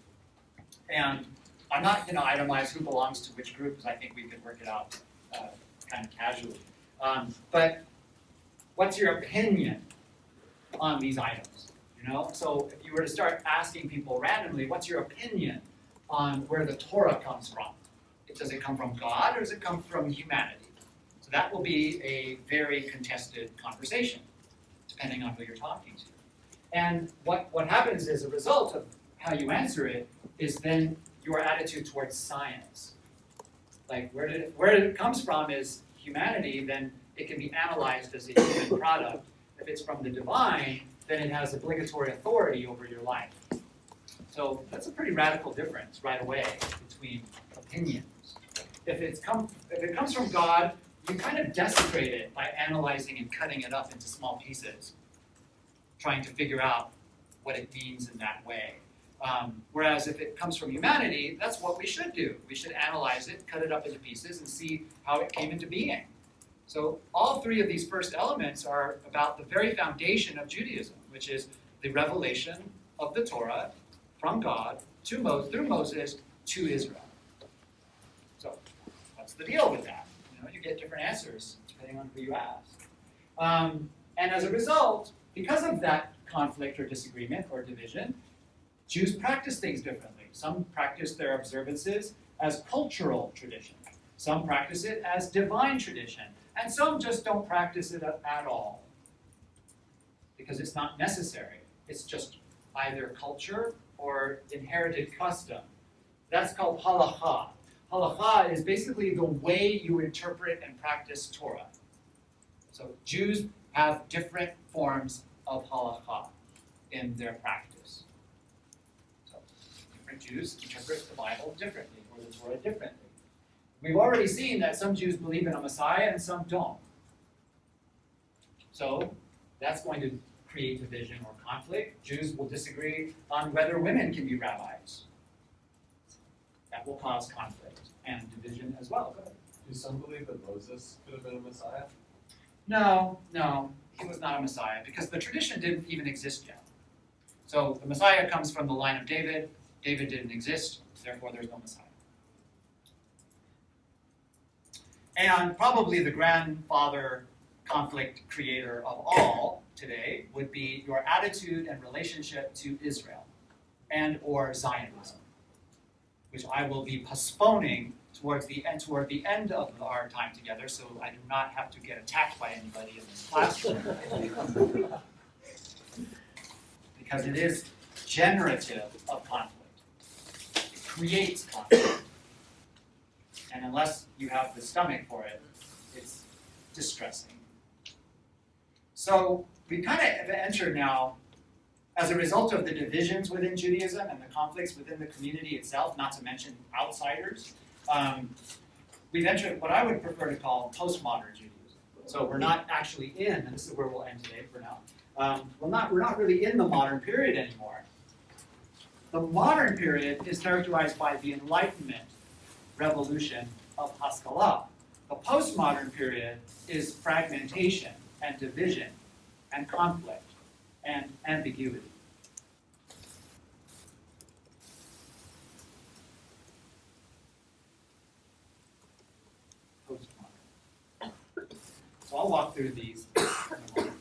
Speaker 1: And I'm not going to itemize who belongs to which group because I think we could work it out kind of casually. But what's your opinion on these items? So if you were to start asking people randomly, what's your opinion on where the Torah comes from? Does it come from God or does it come from humanity? So that will be a very contested conversation, depending on who you're talking to. And what happens as a result of how you answer it is then your attitude towards science. Like where it comes from is humanity, then it can be analyzed as a human product. If it's from the divine, then it has obligatory authority over your life. So that's a pretty radical difference right away between opinions. If it comes from God, you kind of desecrate it by analyzing and cutting it up into small pieces, trying to figure out what it means in that way. Whereas if it comes from humanity, that's what we should do. We should analyze it, cut it up into pieces, and see how it came into being. So all three of these first elements are about the very foundation of Judaism, which is the revelation of the Torah from God through Moses to Israel. So what's the deal with that? You get different answers depending on who you ask. And as a result, because of that conflict or disagreement or division, Jews practice things differently. Some practice their observances as cultural tradition. Some practice it as divine tradition. And some just don't practice it at all because it's not necessary. It's just either culture or inherited custom. That's called halakha. Halakha is basically the way you interpret and practice Torah. So Jews have different forms of halakha in their practice. So different Jews interpret the Bible differently or the Torah differently. We've already seen that some Jews believe in a Messiah and some don't. So that's going to create division or conflict. Jews will disagree on whether women can be rabbis. That will cause conflict and division as well. Go ahead.
Speaker 5: Do some believe that Moses could have been a Messiah?
Speaker 1: No, he was not a Messiah because the tradition didn't even exist yet. So the Messiah comes from the line of David. David didn't exist, therefore there's no Messiah. And probably the grandfather conflict creator of all today would be your attitude and relationship to Israel and or Zionism, which I will be postponing toward the end of our time together, so I do not have to get attacked by anybody in this classroom. Because it is generative of conflict. It creates conflict. And unless you have the stomach for it, it's distressing. So we kind of have entered now, as a result of the divisions within Judaism and the conflicts within the community itself, not to mention outsiders, we've entered what I would prefer to call postmodern Judaism. So we're not actually in, and this is where we'll end today for now, we're not really in the modern period anymore. The modern period is characterized by the Enlightenment revolution of Haskalah. The postmodern period is fragmentation and division and conflict and ambiguity. Postmodern. So I'll walk through these in a moment.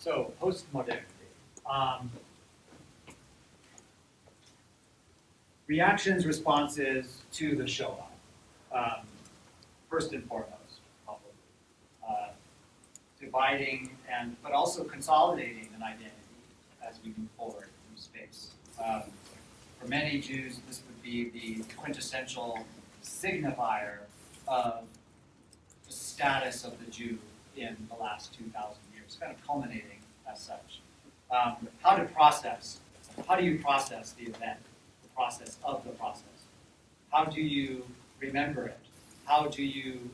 Speaker 1: So, postmodernity. Reactions, responses to the Shoah. First and foremost, probably. Dividing but also consolidating an identity as we move forward through space. For many Jews, this would be the quintessential signifier of the status of the Jew in the last 2,000 years, kind of culminating as such. How do you process the event, the process of the process? How do you remember it? How do you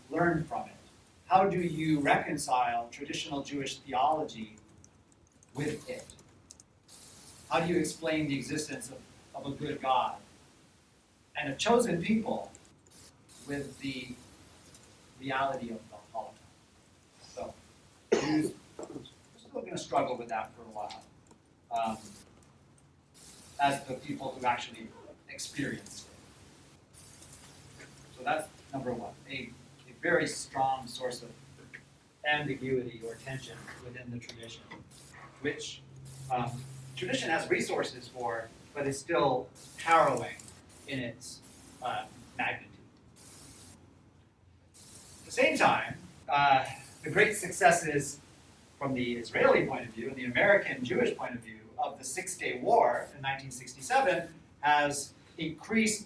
Speaker 1: learn from it? How do you reconcile traditional Jewish theology with it? How do you explain the existence of a good God and a chosen people with the reality of the Holocaust? So, Jews are still going to struggle with that for a while, as the people who actually experienced it. So that's number one, a very strong source of ambiguity or tension within the tradition, which tradition has resources for, but is still harrowing in its magnitude. At the same time, the great successes from the Israeli point of view and the American Jewish point of view of the Six-Day War in 1967 has increased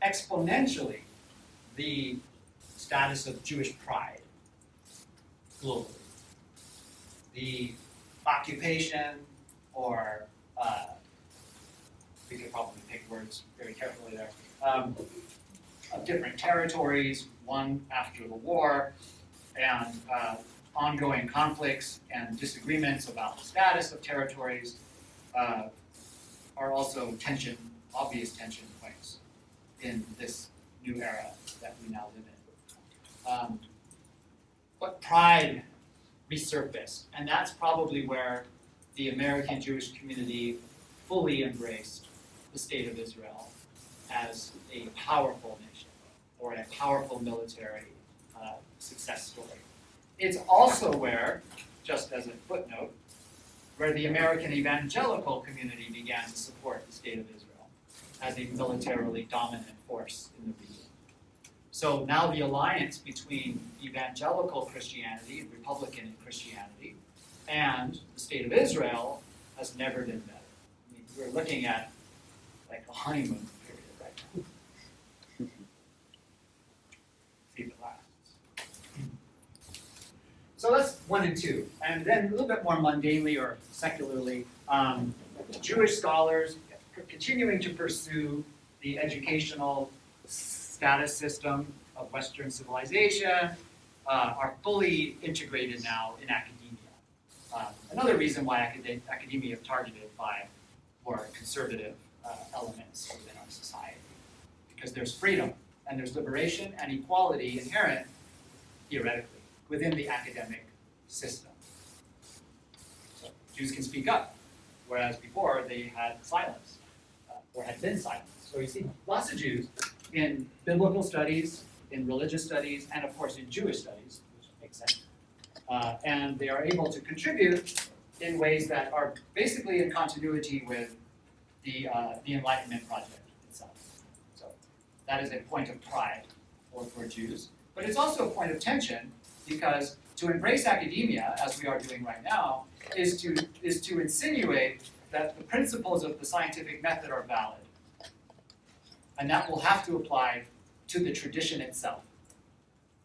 Speaker 1: exponentially the status of Jewish pride globally. The occupation, or we could probably pick words very carefully there, of different territories, one after the war, and ongoing conflicts and disagreements about the status of territories are also obvious tension points in this new era that we now live in. But pride resurfaced, and that's probably where the American Jewish community fully embraced the state of Israel as a powerful nation or a powerful military success story. It's also where, just as a footnote, where the American evangelical community began to support the state of Israel as a militarily dominant force in the region. So now the alliance between evangelical Christianity, Republican Christianity, and the state of Israel has never been better. I mean, we're looking at like a honeymoon period right now. See if it lasts. So that's 1 and 2. And then a little bit more mundanely or secularly, Jewish scholars continuing to pursue the educational status system of Western civilization are fully integrated now in academia. Another reason why academia is targeted by more conservative elements within our society. because there's freedom and there's liberation and equality inherent, theoretically, within the academic system. So Jews can speak up, whereas before they had silence, or had been silenced. So you see lots of Jews in biblical studies, in religious studies, and of course in Jewish studies, which makes sense. And they are able to contribute in ways that are basically in continuity with the Enlightenment project itself. So that is a point of pride for Jews. But it's also a point of tension, because to embrace academia, as we are doing right now, is to insinuate that the principles of the scientific method are valid. And that will have to apply to the tradition itself.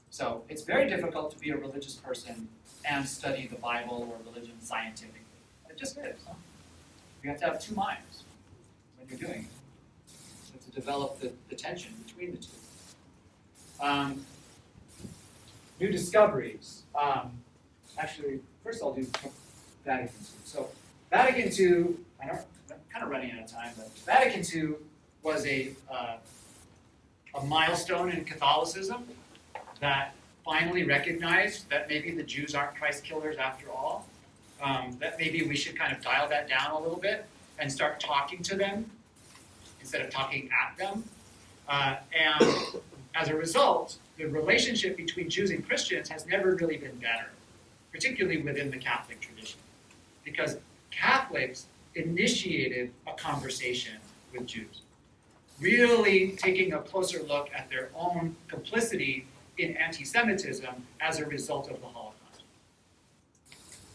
Speaker 1: So it's very difficult to be a religious person and study the Bible or religion scientifically. It just is. Huh? You have to have two minds when you're doing it. So to develop the tension between the two. New discoveries. Actually, first I'll do Vatican II. So Vatican II, I'm kind of running out of time, but Vatican II was a milestone in Catholicism that finally recognized that maybe the Jews aren't Christ killers after all, that maybe we should kind of dial that down a little bit and start talking to them instead of talking at them. And as a result, the relationship between Jews and Christians has never really been better, particularly within the Catholic tradition, because Catholics initiated a conversation with Jews, really taking a closer look at their own complicity in anti-Semitism as a result of the Holocaust.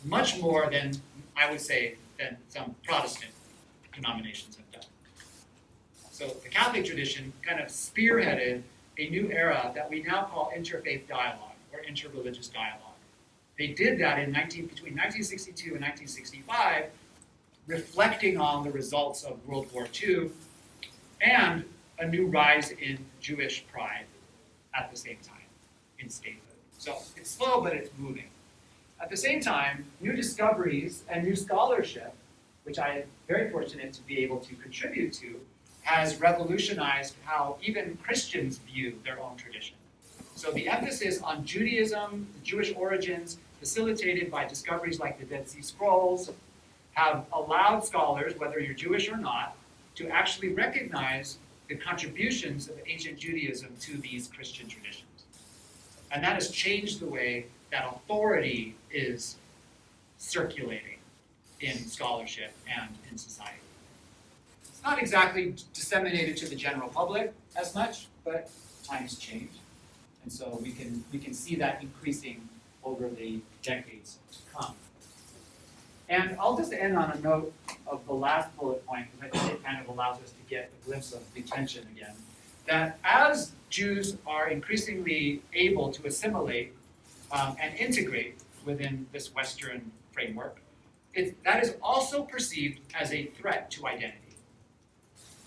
Speaker 1: Much more than, I would say, than some Protestant denominations have done. So the Catholic tradition kind of spearheaded a new era that we now call interfaith dialogue or interreligious dialogue. They did that between 1962 and 1965, reflecting on the results of World War II and a new rise in Jewish pride at the same time in statehood. So it's slow, but it's moving. At the same time, new discoveries and new scholarship, which I am very fortunate to be able to contribute to, has revolutionized how even Christians view their own tradition. So the emphasis on Judaism, the Jewish origins, facilitated by discoveries like the Dead Sea Scrolls, have allowed scholars, whether you're Jewish or not, to actually recognize the contributions of ancient Judaism to these Christian traditions. And that has changed the way that authority is circulating in scholarship and in society. It's not exactly disseminated to the general public as much, but times change. And so we can see that increasing over the decades to come. And I'll just end on a note of the last bullet point, because I think it kind of allows us to get a glimpse of the tension again. That as Jews are increasingly able to assimilate and integrate within this Western framework, that is also perceived as a threat to identity.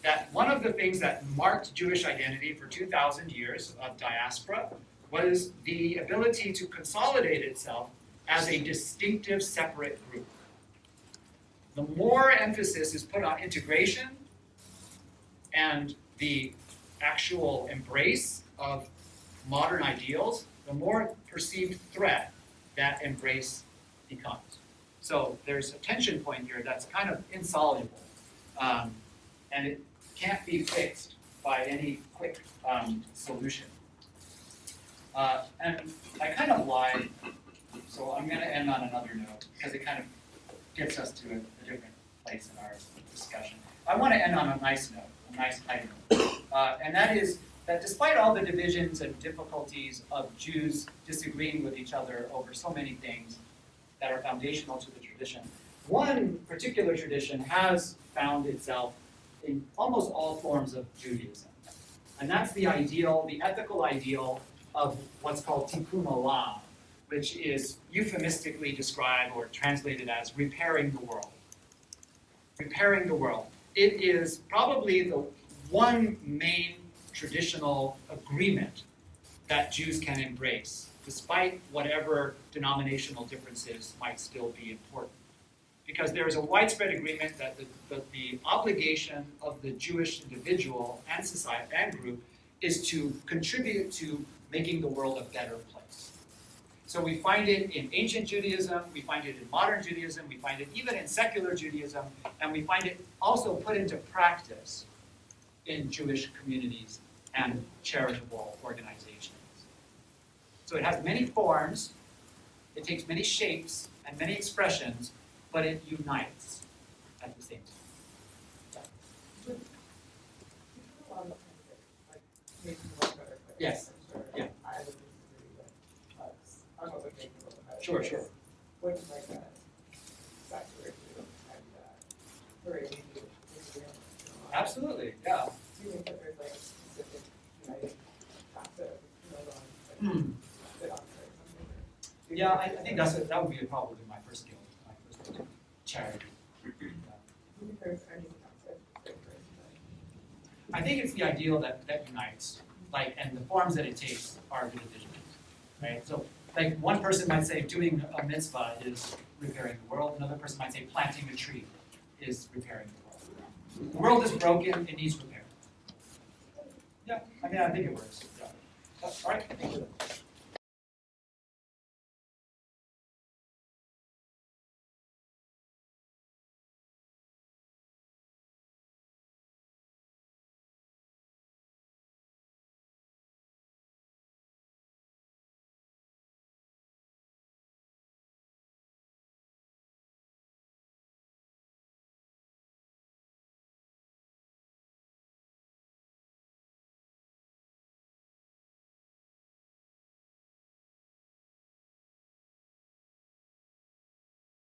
Speaker 1: That one of the things that marked Jewish identity for 2,000 years of diaspora was the ability to consolidate itself as a distinctive, separate group. The more emphasis is put on integration and the actual embrace of modern ideals, the more perceived threat that embrace becomes. So there's a tension point here that's kind of insoluble, and it can't be fixed by any quick solution. And I kind of lied, so I'm going to end on another note, because it kind of gets us to a different place in our discussion. I want to end on a nice note, a nice high note, and that is that despite all the divisions and difficulties of Jews disagreeing with each other over so many things that are foundational to the tradition, one particular tradition has found itself in almost all forms of Judaism. And that's the ideal, the ethical ideal of what's called tikkun olam, which is euphemistically described or translated as repairing the world. Repairing the world. It is probably the one main traditional agreement that Jews can embrace, despite whatever denominational differences might still be important. Because there is a widespread agreement that the obligation of the Jewish individual and society and group is to contribute to making the world a better place. So we find it in ancient Judaism, we find it in modern Judaism, we find it even in secular Judaism, and we find it also put into practice in Jewish communities and charitable organizations. So it has many forms, it takes many shapes and many expressions, but it unites at the same time. Yes. Yeah. Sure, sure. Absolutely, yeah. Yeah, I think that would be probably my first skill, my first charity. I think it's the ideal that unites, like, and the forms that it takes are really different, right? So, like, one person might say doing a mitzvah is repairing the world. Another person might say planting a tree is repairing the world. The world is broken; it needs repair. Yeah, I mean, I think it works. Yeah. All right.